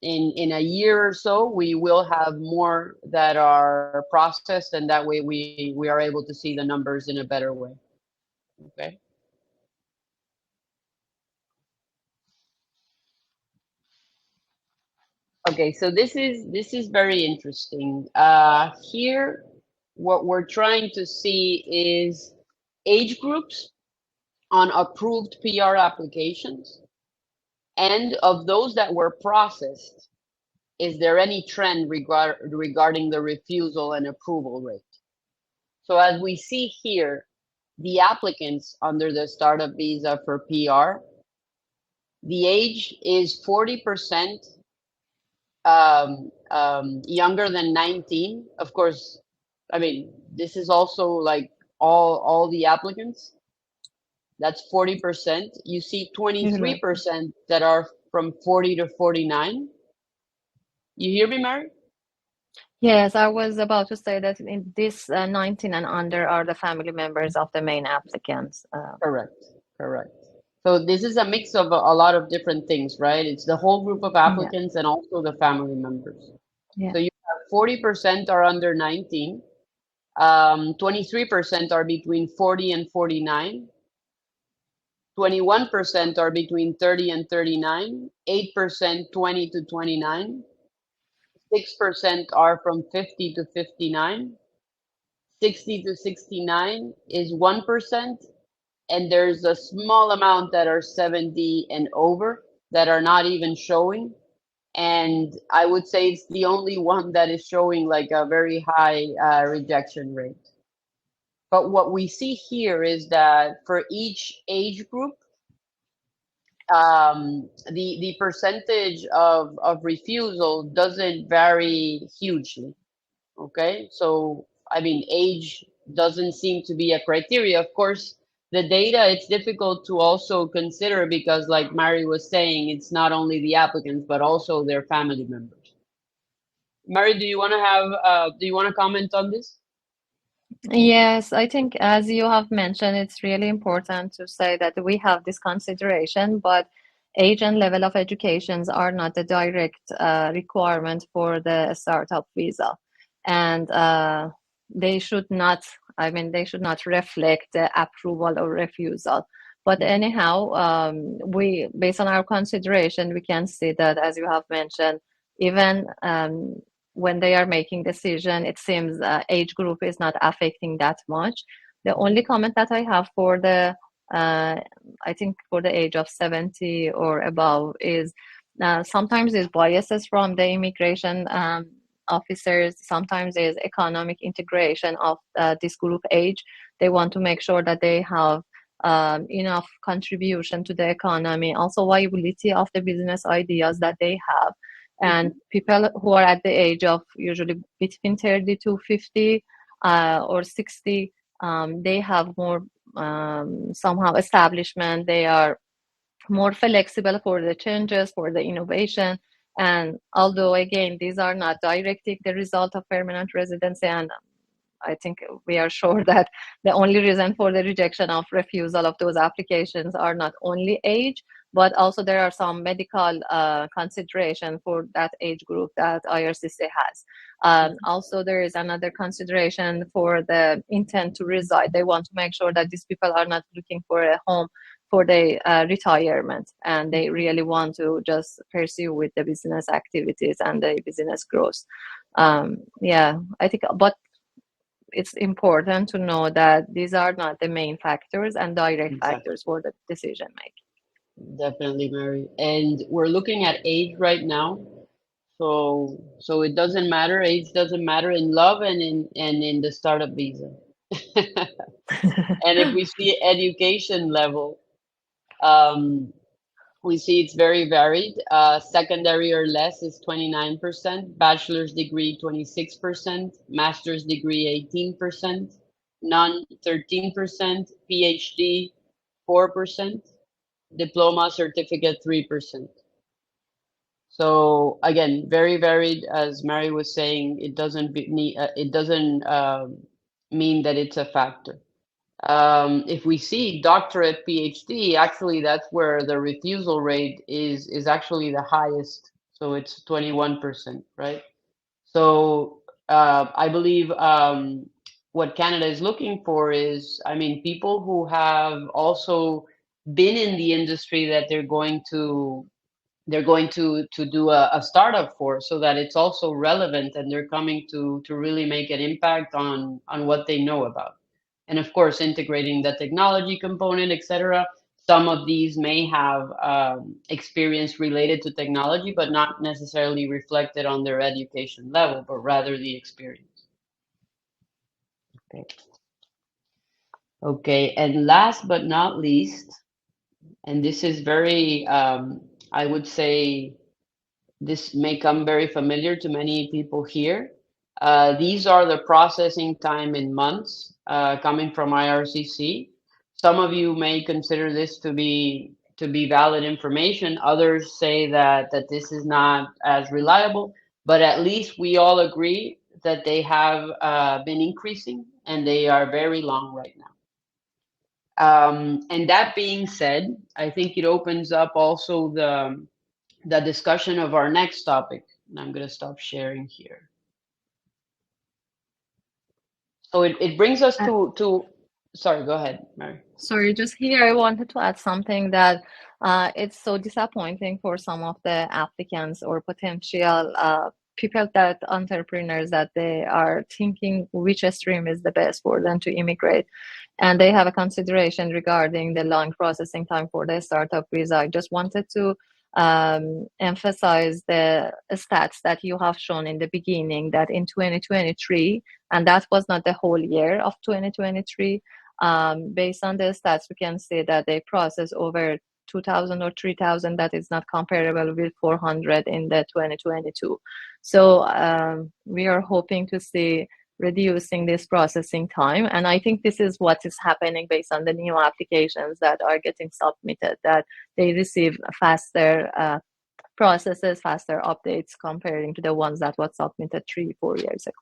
in a year or so, we will have more that are processed, and that way we are able to see the numbers in a better way. Okay. Okay, so this is very interesting. Here, what we're trying to see is age groups on approved PR applications, and of those that were processed, is there any trend regarding the refusal and approval rate? So as we see here, the applicants under the startup visa for PR, the age is 40% younger than 19. Of course, I mean, this is also like all the applicants. That's 40%. You see 23% that are from 40 to 49. You hear me, Mary? Yes, I was about to say that in this 19 and under are the family members of the main applicants. Correct, correct. So this is a mix of a lot of different things, right? It's the whole group of Yeah, applicants and also the family members. yeah. So you have 40% are under 19, 23% are between 40 and 49, 21% are between 30 and 39, 8% 20 to 29, 6% are from 50 to 59, 60 to 69 is 1%, and there's a small amount that are 70 and over that are not even showing. And I would say it's the only one that is showing like a very high rejection rate. But what we see here is that for each age group, the percentage of refusal doesn't vary hugely. Okay, so I mean, age doesn't seem to be a criteria. Of course, the data, it's difficult to also consider because, like Mary was saying, it's not only the applicants but also their family members. Mary, do you want to comment on this? Yes, I think as you have mentioned, it's really important to say that we have this consideration, but age and level of educations are not a direct requirement for the startup visa. And they should not, I mean, they should not reflect the approval or refusal. But anyhow, based on our consideration, we can see that, as you have mentioned, even when they are making decision, it seems age group is not affecting that much. The only comment that I have for the, I think for the age of 70 or above is sometimes is biases from the immigration officers, sometimes is economic integration of this group age. They want to make sure that they have enough contribution to the economy, also viability of the business ideas that they have. And people who are at the age of usually between 30 to 50 or 60, they have more somehow establishment. They are more flexible for the changes, for the innovation. And although, again, these are not directly the result of permanent residency, and I think we are sure that the only reason for the rejection of refusal of those applications are not only age, but also there are some medical consideration for that age group that IRCC has. Also, there is another consideration for the intent to reside. They want to make sure that these people are not looking for a home for their retirement, and they really want to just pursue with the business activities and the business growth. Yeah, I think, but it's important to know that these are not the main factors and direct Exactly. factors for the decision making. Definitely, Mary. And we're looking at age right now. So it doesn't matter. Age doesn't matter in love and in the startup visa. And if we see education level, um, we see it's very varied. Secondary or less is 29%, bachelor's degree 26%, master's degree 18%, none 13%, PhD 4%, diploma certificate 3%. So again, very varied. As Mary was saying, it doesn't mean that it's a factor. If we see doctorate, PhD, actually that's where the refusal rate is actually the highest. So it's 21%, right? So I believe what Canada is looking for is, I mean, people who have also been in the industry that they're going to do a startup for, so that it's also relevant and they're coming to really make an impact on what they know about. And of course, integrating the technology component, etc. Some of these may have experience related to technology, but not necessarily reflected on their education level, but rather the experience. Okay. Okay. And last but not least, and this is very, I would say, this may come very familiar to many people here. These are the processing time in months coming from IRCC. Some of you may consider this to be valid information. Others say that this is not as reliable, but at least we all agree that they have been increasing and they are very long right now. And that being said, I think it opens up also the discussion of our next topic. And I'm going to stop sharing here. So it brings us to sorry, go ahead, Mary. Sorry, just here I wanted to add something that it's so disappointing for some of the applicants or potential people, that entrepreneurs, that they are thinking which stream is the best for them to immigrate, and they have a consideration regarding the long processing time for the startup visa. I just wanted to emphasize the stats that you have shown in the beginning, that in 2023, and that was not the whole year of 2023, based on the stats, we can see that they process over 2,000 or 3,000. That is not comparable with 400 in the 2022. So we are hoping to see reducing this processing time. And I think this is what is happening based on the new applications that are getting submitted, that they receive faster processes, faster updates comparing to the ones that was submitted 3-4 years ago.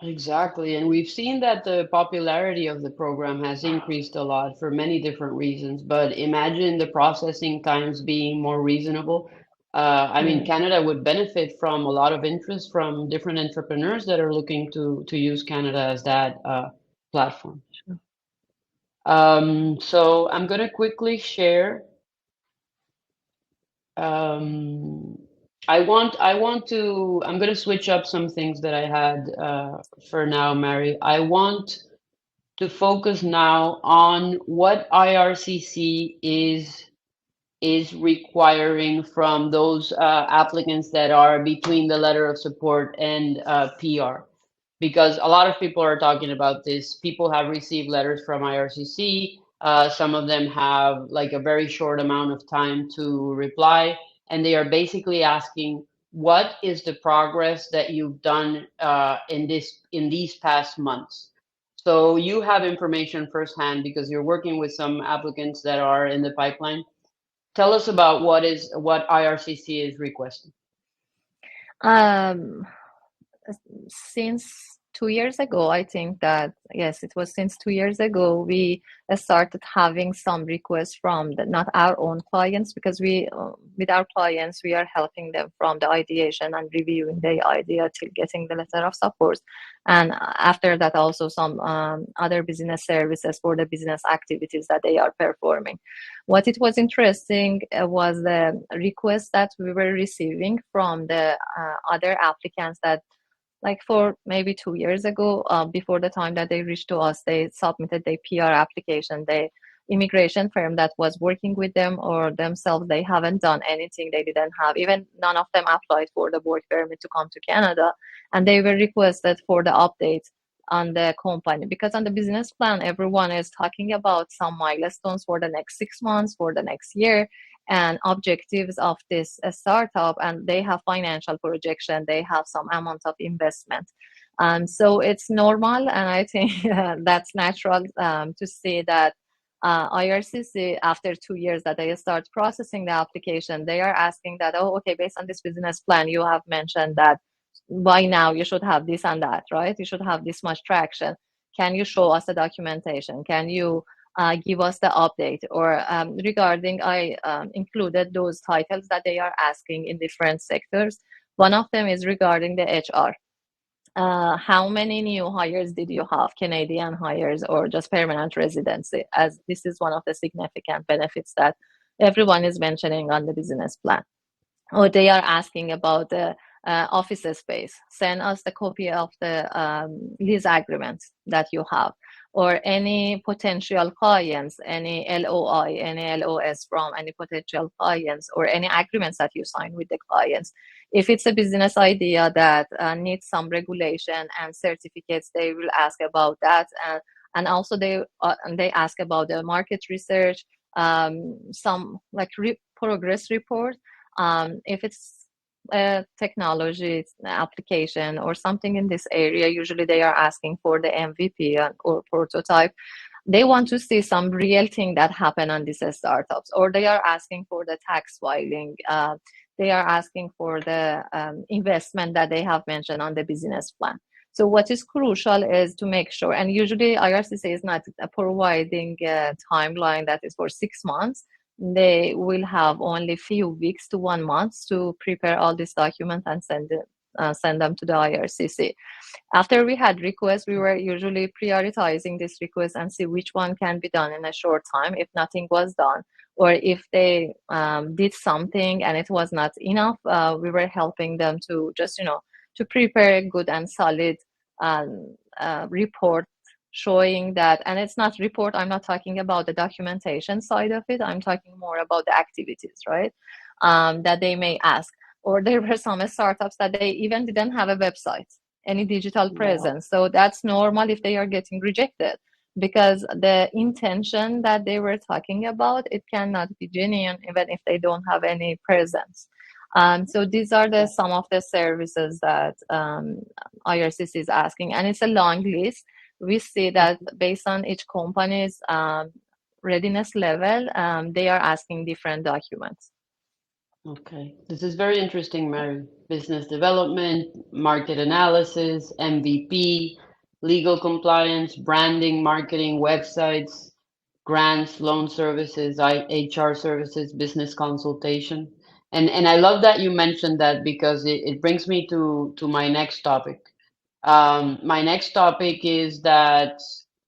Exactly. And we've seen that the popularity of the program has increased a lot for many different reasons. But imagine the processing times being more reasonable. I mean, Canada would benefit from a lot of interest from different entrepreneurs that are looking to use Canada as that platform. Sure. So I'm going to quickly share. I'm going to switch up some things that I had for now, Mary. I want to focus now on what IRCC is requiring from those applicants that are between the letter of support and PR. Because a lot of people are talking about this. People have received letters from IRCC. Some of them have like a very short amount of time to reply, and they are basically asking, what is the progress that you've done in these past months? So you have information firsthand because you're working with some applicants that are in the pipeline. Tell us about what IRCC is requesting. Um, since 2 years ago, I think that, yes, it was since 2 years ago, we started having some requests from not our own clients, because with our clients, we are helping them from the ideation and reviewing the idea till getting the letter of support. And after that, also some other business services for the business activities that they are performing. What it was interesting was the requests that we were receiving from the other applicants that, like, for maybe 2 years ago, before the time that they reached to us, they submitted their PR application. The immigration firm that was working with them or themselves, they haven't done anything. They didn't have, even none of them applied for the work permit to come to Canada. And they were requested for the update on the company, because on the business plan, everyone is talking about some milestones for the next 6 months, for the next year, and objectives of this startup, and they have financial projection, they have some amount of investment. So it's normal, and I think that's natural to see that IRCC, after 2 years that they start processing the application, they are asking that, oh, okay, based on this business plan, you have mentioned that by now you should have this and that, right? You should have this much traction. Can you show us the documentation? Can you give us the update? Or regarding, I included those titles that they are asking in different sectors. One of them is regarding the HR. How many new hires did you have, Canadian hires or just permanent residency? As this is one of the significant benefits that everyone is mentioning on the business plan. Or they are asking about the office space. Send us the copy of the lease agreements that you have, or any potential clients, any LOI, any LOS from any potential clients, or any agreements that you sign with the clients. If it's a business idea that needs some regulation and certificates, they will ask about that. And also they ask about the market research, some like progress report. If it's a technology application or something in this area, usually they are asking for the MVP or prototype. They want to see some real thing that happen on these startups, or they are asking for the tax filing. They are asking for the investment that they have mentioned on the business plan. So what is crucial is to make sure, and usually IRCC is not providing a timeline that is for 6 months. They will have only few weeks to 1 month to prepare all these documents and send them to the IRCC. After we had requests, we were usually prioritizing this request and see which one can be done in a short time if nothing was done, or if they did something and it was not enough, we were helping them to just, to prepare a good and solid report showing that. And it's not report, I'm not talking about the documentation side of it, I'm talking more about the activities, right? That they may ask. Or there were some startups that they even didn't have a website, any digital presence. So that's normal if they are getting rejected, because the intention that they were talking about, it cannot be genuine even if they don't have any presence. So these are some of the services that IRCC is asking, and it's a long list. We see that based on each company's readiness level, they are asking different documents. Okay, this is very interesting, Mary. Business development, market analysis, MVP, legal compliance, branding, marketing, websites, grants, loan services, HR services, business consultation. And I love that you mentioned that, because it brings me to my next topic. My next topic is that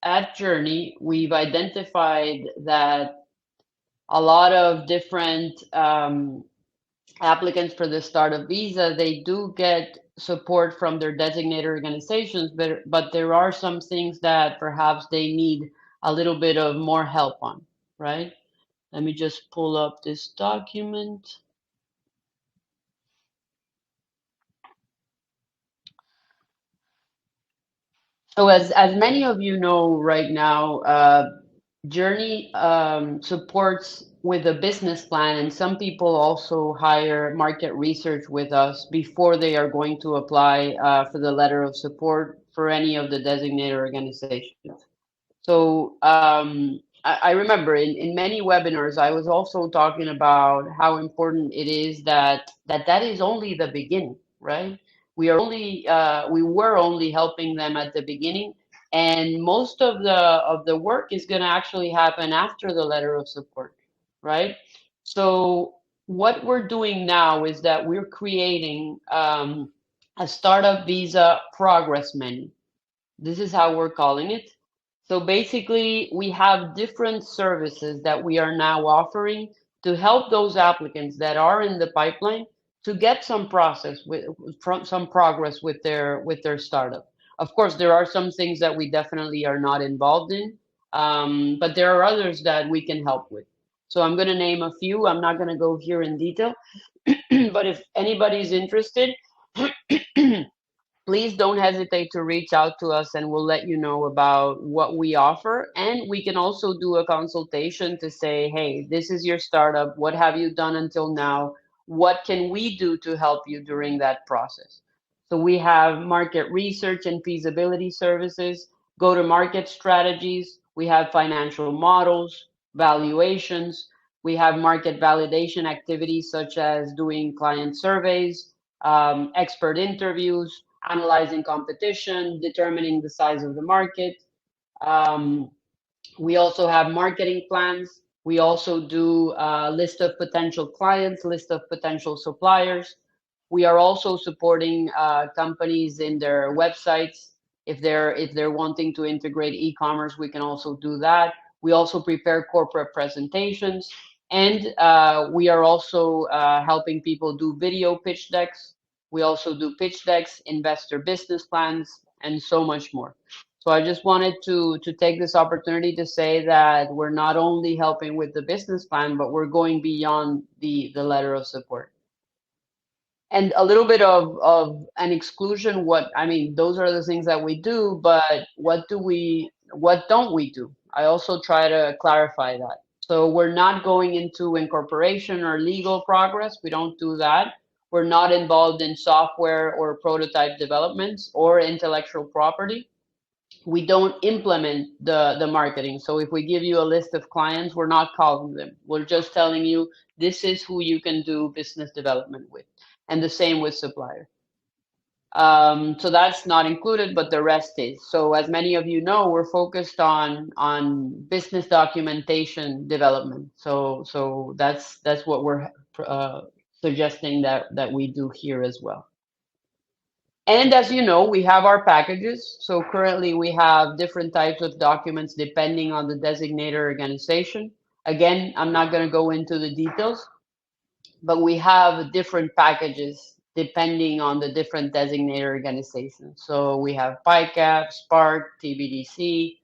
at Joorney, we've identified that a lot of different applicants for the startup visa, they do get support from their designated organizations, but there are some things that perhaps they need a little bit of more help on, right? Let me just pull up this document. So as many of you know right now, Joorney supports with a business plan, and some people also hire market research with us before they are going to apply for the letter of support for any of the designated organizations. So I remember in many webinars, I was also talking about how important it is that is only the beginning, right? We were only helping them at the beginning, and most of the work is going to actually happen after the letter of support, right? So what we're doing now is that we're creating a startup visa progress menu. This is how we're calling it. So basically, we have different services that we are now offering to help those applicants that are in the pipeline to get some process with from some progress with their startup. Of course, there are some things that we definitely are not involved in, but there are others that we can help with. So I'm going to name a few. I'm not going to go here in detail, but if anybody's interested, please don't hesitate to reach out to us and we'll let you know about what we offer. And we can also do a consultation to say, hey, this is your startup. What have you done until now? What can we do to help you during that process? So we have market research and feasibility services, go to market strategies. We have financial models, valuations. We have market validation activities such as doing client surveys, expert interviews, analyzing competition, determining the size of the market. Um, we also have marketing plans. We also do a list of potential clients, list of potential suppliers. We are also supporting companies in their websites. If they're wanting to integrate e-commerce, we can also do that. We also prepare corporate presentations, and we are also helping people do video pitch decks. We also do pitch decks, investor business plans, and so much more. So I just wanted to take this opportunity to say that we're not only helping with the business plan, but we're going beyond the letter of support. And a little bit of an exclusion, what I mean, those are the things that we do, but what don't we do? I also try to clarify that. So we're not going into incorporation or legal progress. We don't do that. We're not involved in software or prototype developments or intellectual property. We don't implement the marketing. So if we give you a list of clients, we're not calling them. We're just telling you this is who you can do business development with. And the same with supplier. So that's not included, but the rest is. So as many of you know, we're focused on business documentation development. So that's what we're suggesting that we do here as well. And as you know, we have our packages. So currently we have different types of documents depending on the designator organization. Again, I'm not going to go into the details, but we have different packages depending on the different designator organizations. So we have PICAP, Spark, TBDC,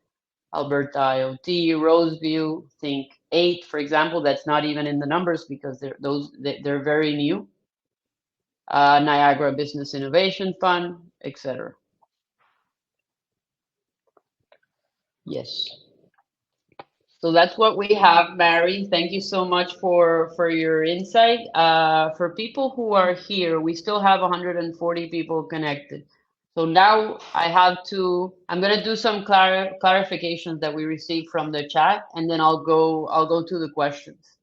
Alberta IoT, Roseview, Think 8, for example. That's not even in the numbers because they're very new. Niagara Business Innovation Fund, etc. Yes. So that's what we have, Mary. Thank you so much for your insight. For people who are here, we still have 140 people connected. So now I'm going to do some clarifications that we received from the chat, and then I'll go to the questions.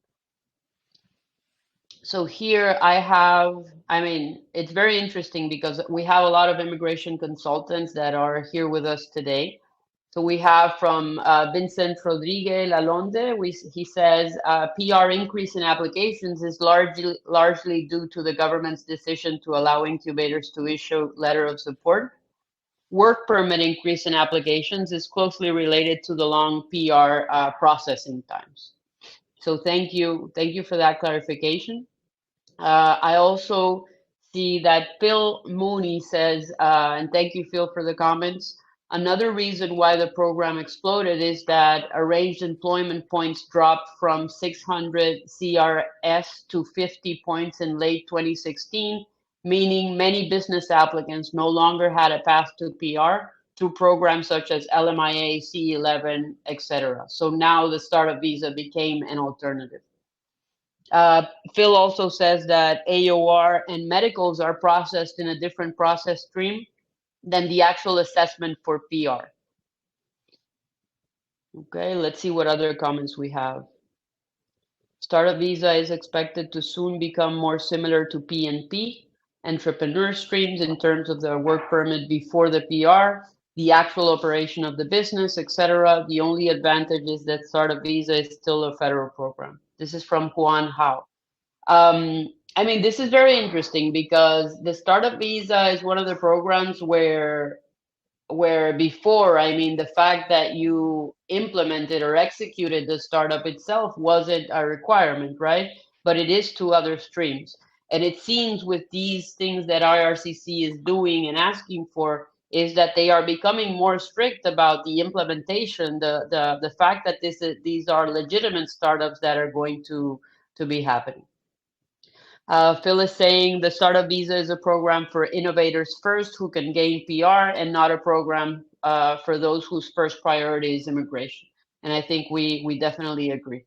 So here I mean, it's very interesting because we have a lot of immigration consultants that are here with us today. So we have from Vincent Rodriguez Lalonde, he says PR increase in applications is largely due to the government's decision to allow incubators to issue letter of support. Work permit increase in applications is closely related to the long PR processing times. So thank you for that clarification. I also see that Phil Mooney says, and thank you, Phil, for the comments. Another reason why the program exploded is that arranged employment points dropped from 600 CRS to 50 points in late 2016, meaning many business applicants no longer had a path to PR through programs such as LMIA, C11, etc. So now the startup visa became an alternative. Phil also says that AOR and medicals are processed in a different process stream than the actual assessment for PR. Okay, let's see what other comments we have. Startup visa is expected to soon become more similar to PNP. entrepreneur streams in terms of the work permit before the PR, the actual operation of the business, etc. The only advantage is that startup visa is still a federal program. This is from Juan Hao. I mean, this is very interesting because the startup visa is one of the programs where before, I mean, the fact that you implemented or executed the startup itself wasn't a requirement, right? But it is to other streams. And it seems with these things that IRCC is doing and asking for is that they are becoming more strict about the implementation, the fact that these are legitimate startups that are going to be happening. Phil is saying the startup visa is a program for innovators first who can gain PR and not a program for those whose first priority is immigration. And I think we definitely agree.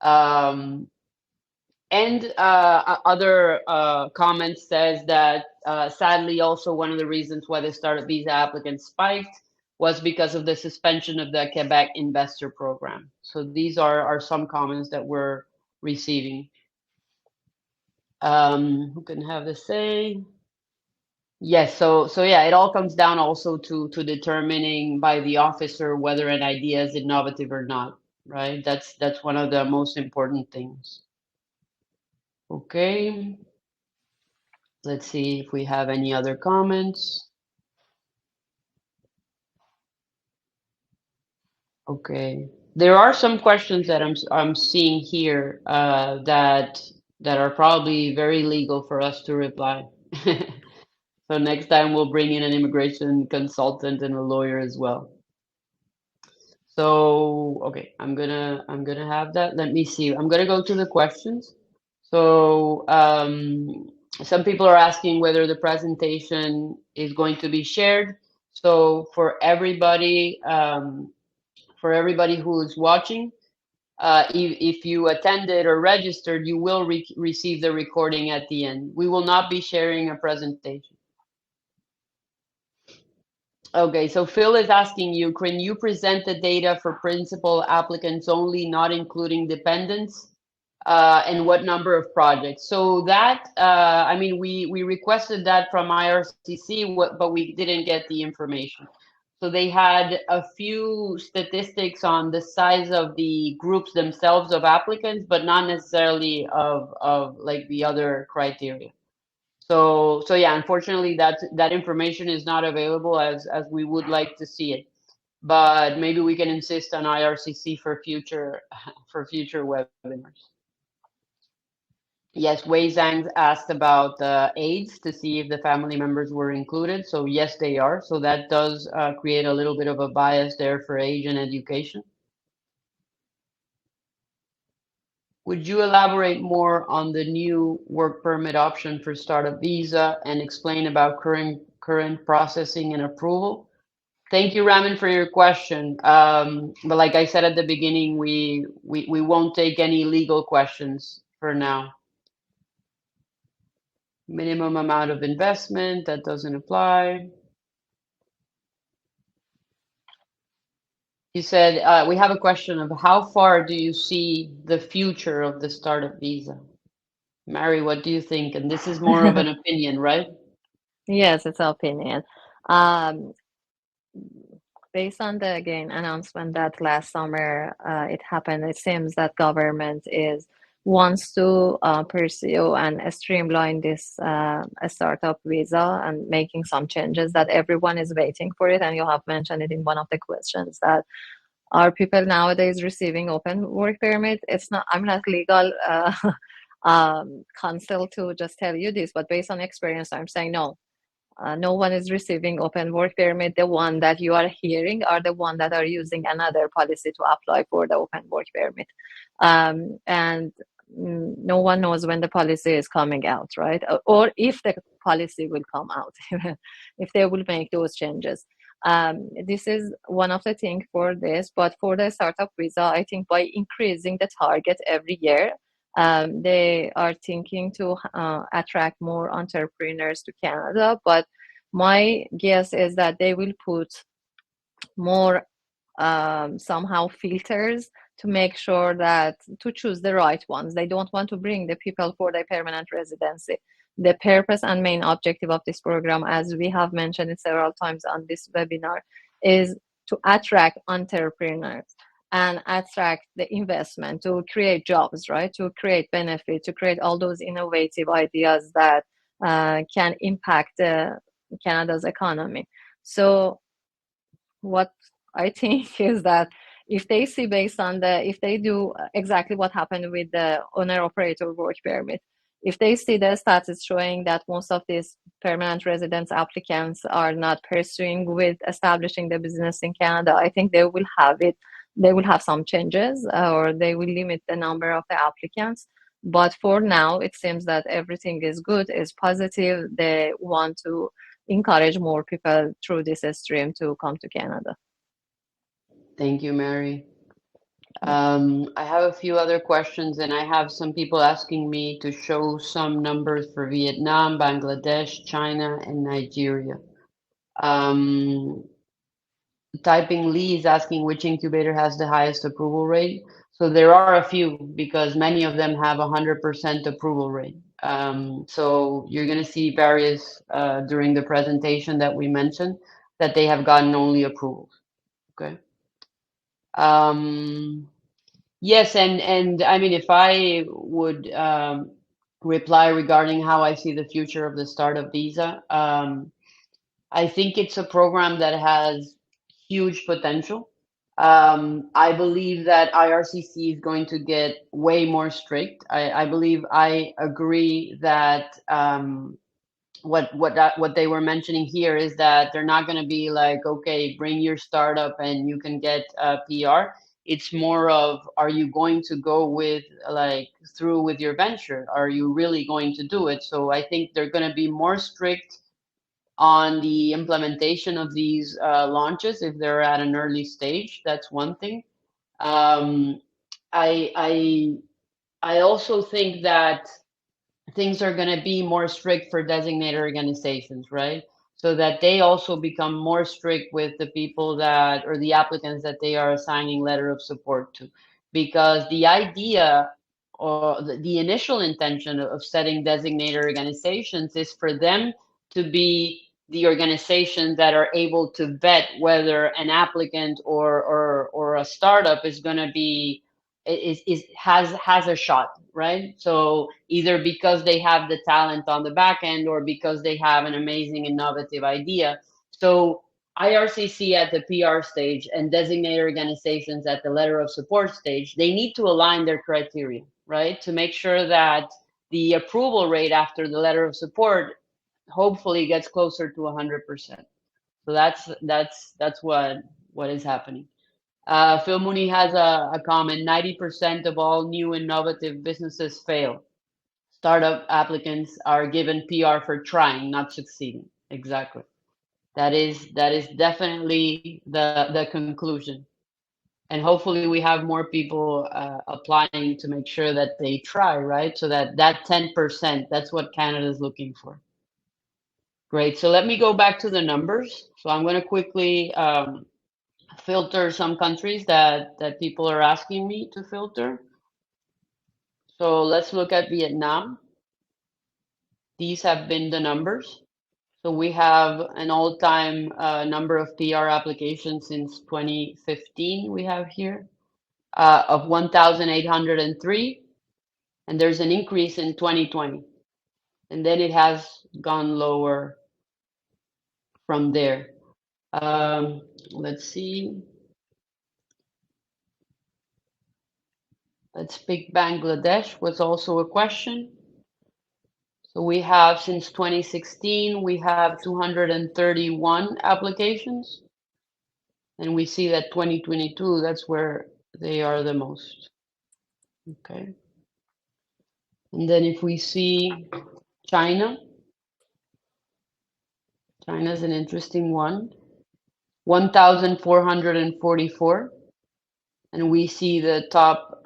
Um, and other comments says that sadly also one of the reasons why the startup visa applicants spiked was because of the suspension of the Quebec investor program. So these are some comments that we're receiving. Who can have the say? Yes, so yeah, it all comes down also to determining by the officer whether an idea is innovative or not, right? That's one of the most important things. Okay, let's see if we have any other comments. Okay, there are some questions that I'm seeing here that are probably very legal for us to reply. So next time we'll bring in an immigration consultant and a lawyer as well. So, okay, I'm gonna have that. Let me see. I'm gonna go to the questions. So, some people are asking whether the presentation is going to be shared. So for everybody who is watching, if you attended or registered, you will receive the recording at the end. We will not be sharing a presentation. Okay, so Phil is asking you, can you present the data for principal applicants only, not including dependents? And what number of projects? So that, I mean, we requested that from IRCC, but we didn't get the information. So they had a few statistics on the size of the groups themselves of applicants, but not necessarily of like the other criteria. So yeah, unfortunately, that information is not available as we would like to see it. But maybe we can insist on IRCC for future for future webinars. Yes, Wei Zhang asked about aides to see if the family members were included. So yes, they are. So that does create a little bit of a bias there for age and education. Would you elaborate more on the new work permit option for startup visa and explain about current processing and approval? Thank you, Raman, for your question. But like I said at the beginning, we won't take any legal questions for now. Minimum amount of investment, that doesn't apply. You said we have a question of how far do you see the future of the startup visa? Mary, what do you think? And this is more of an opinion, right? Yes, it's an opinion. Um, Based on the again announcement that last summer it happened, it seems that government is wants to pursue and streamline this startup visa and making some changes that everyone is waiting for it. And you have mentioned it in one of the questions that are people nowadays receiving open work permit? It's not. I'm not legal counsel to just tell you this, but based on experience, I'm saying no. No one is receiving open work permit. The one that you are hearing are the one that are using another policy to apply for the open work permit. And no one knows when the policy is coming out, right? Or if the policy will come out, if they will make those changes. This is one of the things for this, but for the startup visa, I think by increasing the target every year, they are thinking to attract more entrepreneurs to Canada, but my guess is that they will put more somehow filters to make sure that to choose the right ones. They don't want to bring the people for their permanent residency. The purpose and main objective of this program, as we have mentioned it several times on this webinar, is to attract entrepreneurs and attract the investment, to create jobs, right? To create benefit, to create all those innovative ideas that can impact Canada's economy. So what I think is that if they see based on if they do exactly what happened with the owner operator work permit, if they see the stats showing that most of these permanent residence applicants are not pursuing with establishing the business in Canada, I think they will have it. They will have some changes, or they will limit the number of the applicants. But for now, it seems that everything is good, is positive. They want to encourage more people through this stream to come to Canada. Thank you, Mary. I have a few other questions, and I have some people asking me to show some numbers for Vietnam, Bangladesh, China, and Nigeria. Typing Lee is asking which incubator has the highest approval rate. So there are a few, because many of them have 100% approval rate. So you're going to see various during the presentation that we mentioned that they have gotten only approvals. Okay. Yes, and I mean, if I would reply regarding how I see the future of the startup visa, I think it's a program that has huge potential. I believe that IRCC is going to get way more strict. I agree that what they were mentioning here is that they're not going to be like, okay, bring your startup and you can get a PR. It's more of, are you going to go with like through with your venture? Are you really going to do it? So I think they're going to be more strict on the implementation of these launches if they're at an early stage. That's one thing. Um, I, I I also think that things are going to be more strict for designated organizations, right? So that they also become more strict with the people that, or the applicants that they are assigning letter of support to. Because the idea or the initial intention of setting designated organizations is for them to be the organizations that are able to vet whether an applicant or a startup is going to be is has a shot, right? So either because they have the talent on the back end or because they have an amazing innovative idea. So IRCC at the PR stage and designated organizations at the letter of support stage, they need to align their criteria, right? To make sure that the approval rate after the letter of support hopefully gets closer to 100%. So that's what is happening. Phil Mooney has a comment. 90% of all new innovative businesses fail. Startup applicants are given PR for trying, not succeeding. Exactly. That is definitely the conclusion. And hopefully we have more people applying to make sure that they try, right? So that 10%, that's what Canada is looking for. Great. So let me go back to the numbers. So I'm going to quickly filter some countries that people are asking me to filter. So let's look at Vietnam. These have been the numbers. So we have an all-time number of PR applications since 2015 we have here of 1,803, and there's an increase in 2020. And then it has gone lower from there. Let's see. Let's pick Bangladesh was also a question. So we have, since 2016, we have 231 applications. And we see that 2022, that's where they are the most. Okay. And then if we see China, China's an interesting one. 1,444. And we see the top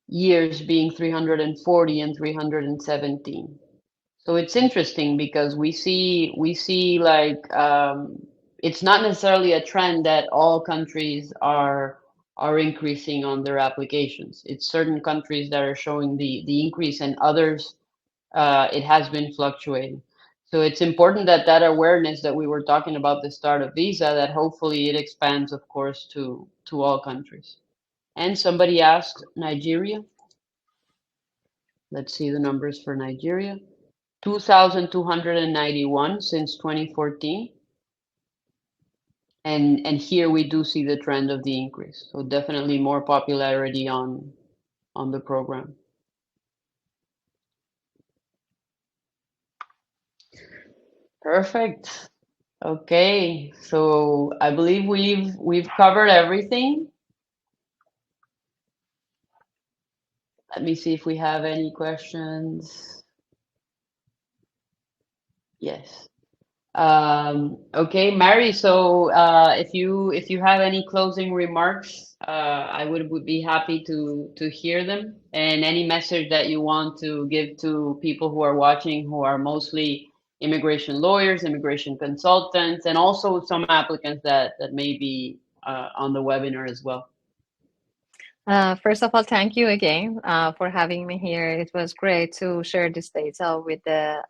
years being 340 and 317. So it's interesting because we see like it's not necessarily a trend that all countries are increasing on their applications. It's certain countries that are showing the increase, and others it has been fluctuating. So it's important that that awareness that we were talking about the start of visa, that hopefully it expands, of course, to all countries. And somebody asked Nigeria. Let's see the numbers for Nigeria. 2,291 since 2014. And here we do see the trend of the increase. So definitely more popularity on the program. Perfect. Okay, so I believe we've covered everything. Let me see if we have any questions. Yes. Okay, Mary, so if you have any closing remarks, I would be happy to hear them, and any message that you want to give to people who are watching, who are mostly immigration lawyers, immigration consultants, and also some applicants that may be on the webinar as well. First of all, thank you again for having me here. It was great to share this data with the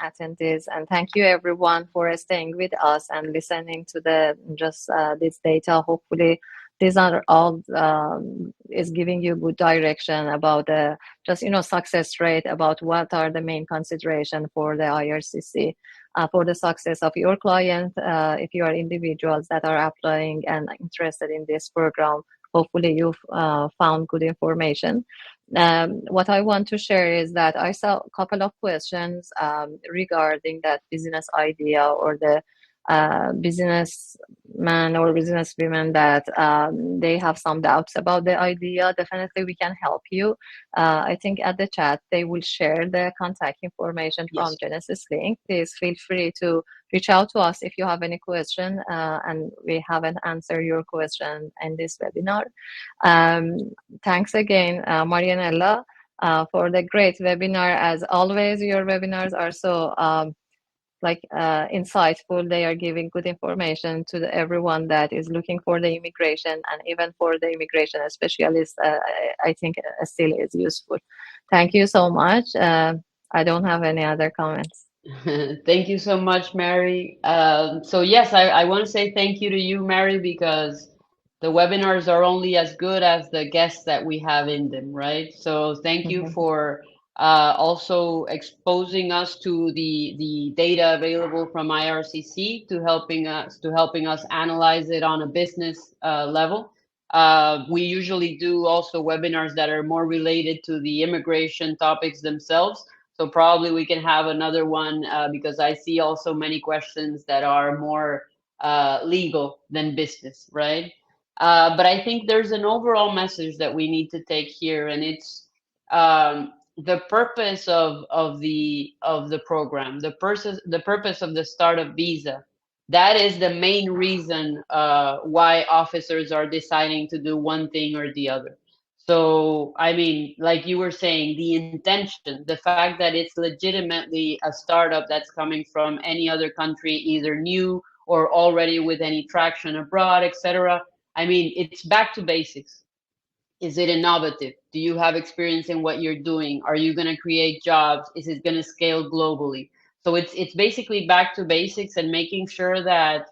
attendees, and thank you everyone for staying with us and listening to the just this data. Hopefully, these are all is giving you good direction about the just success rate, about what are the main consideration for the IRCC. For the success of your client, if you are individuals that are applying and interested in this program, hopefully you've found good information. What I want to share is that I saw a couple of questions regarding that business idea, or the businessman or businesswomen that they have some doubts about the idea. Definitely we can help you. I think at the chat they will share the contact information from Yes. Genesis Link. Please feel free to reach out to us if you have any question and we haven't answered your question in this webinar. Thanks again, Marianella, for the great webinar. As always, your webinars are so insightful. They are giving good information to everyone that is looking for the immigration, and even for the immigration specialists, I think still is useful. Thank you so much. I don't have any other comments. Thank you so much, Mary. So yes, I want to say thank you to you, Mary, because the webinars are only as good as the guests that we have in them, right? So thank you for also exposing us to the data available from IRCC, to helping us analyze it on a business level. We usually do also webinars that are more related to the immigration topics themselves. So probably we can have another one because I see also many questions that are more legal than business, right? But I think there's an overall message that we need to take here, and it's the purpose of the program, the purpose of the startup visa. That is the main reason why officers are deciding to do one thing or the other. So, I mean, like you were saying, the intention, the fact that it's legitimately a startup that's coming from any other country, either new or already with any traction abroad, etc. I mean, it's back to basics. Is it innovative? Do you have experience in what you're doing? Are you going to create jobs? Is it going to scale globally? So it's basically back to basics, and making sure that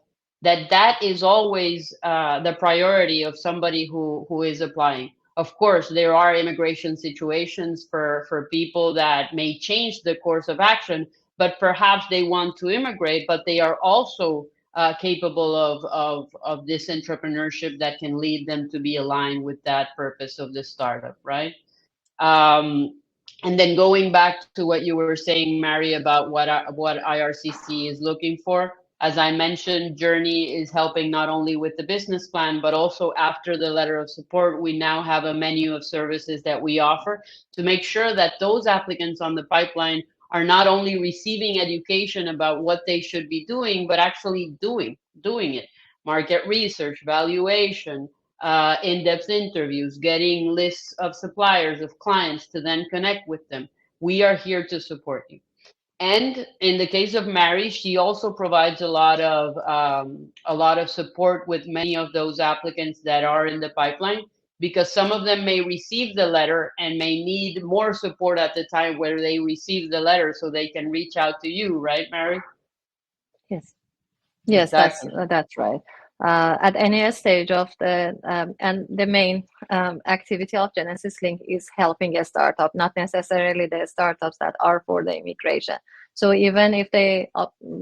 is always the priority of somebody who is applying. Of course, there are immigration situations for people that may change the course of action, but perhaps they want to immigrate, but they are also capable of this entrepreneurship that can lead them to be aligned with that purpose of the startup, right? Um, and then going back to what you were saying, Mary, about what IRCC is looking for. As I mentioned, Joorney is helping not only with the business plan, but also after the letter of support, we now have a menu of services that we offer to make sure that those applicants on the pipeline are not only receiving education about what they should be doing, but actually doing it. Market research, valuation, in-depth interviews, getting lists of suppliers, of clients to then connect with them. We are here to support you. And in the case of Mary, she also provides a lot of support with many of those applicants that are in the pipeline, because some of them may receive the letter and may need more support at the time where they receive the letter, so they can reach out to you, right, Mary? Yes. Yes, Exactly. that's right. At any stage of and the main activity of Genesis Link is helping a startup, not necessarily the startups that are for the immigration. So even if they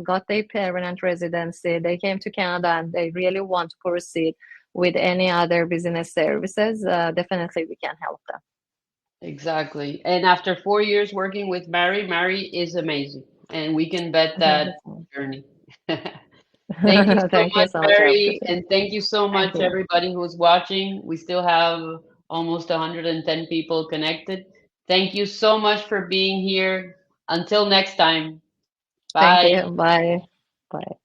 got their permanent residency, they came to Canada and they really want to proceed with any other business services, definitely we can help them. Exactly. And after 4 years working with Mary, Mary is amazing, and we can bet Thank you that so journey. Thank you much. so Thank you much, so much. I Mary, appreciate it. and thank you so Thank much, you. everybody who's watching. We still have almost 110 people connected. Thank you so much for being here. Until next time, Thank bye. you. Bye. Bye.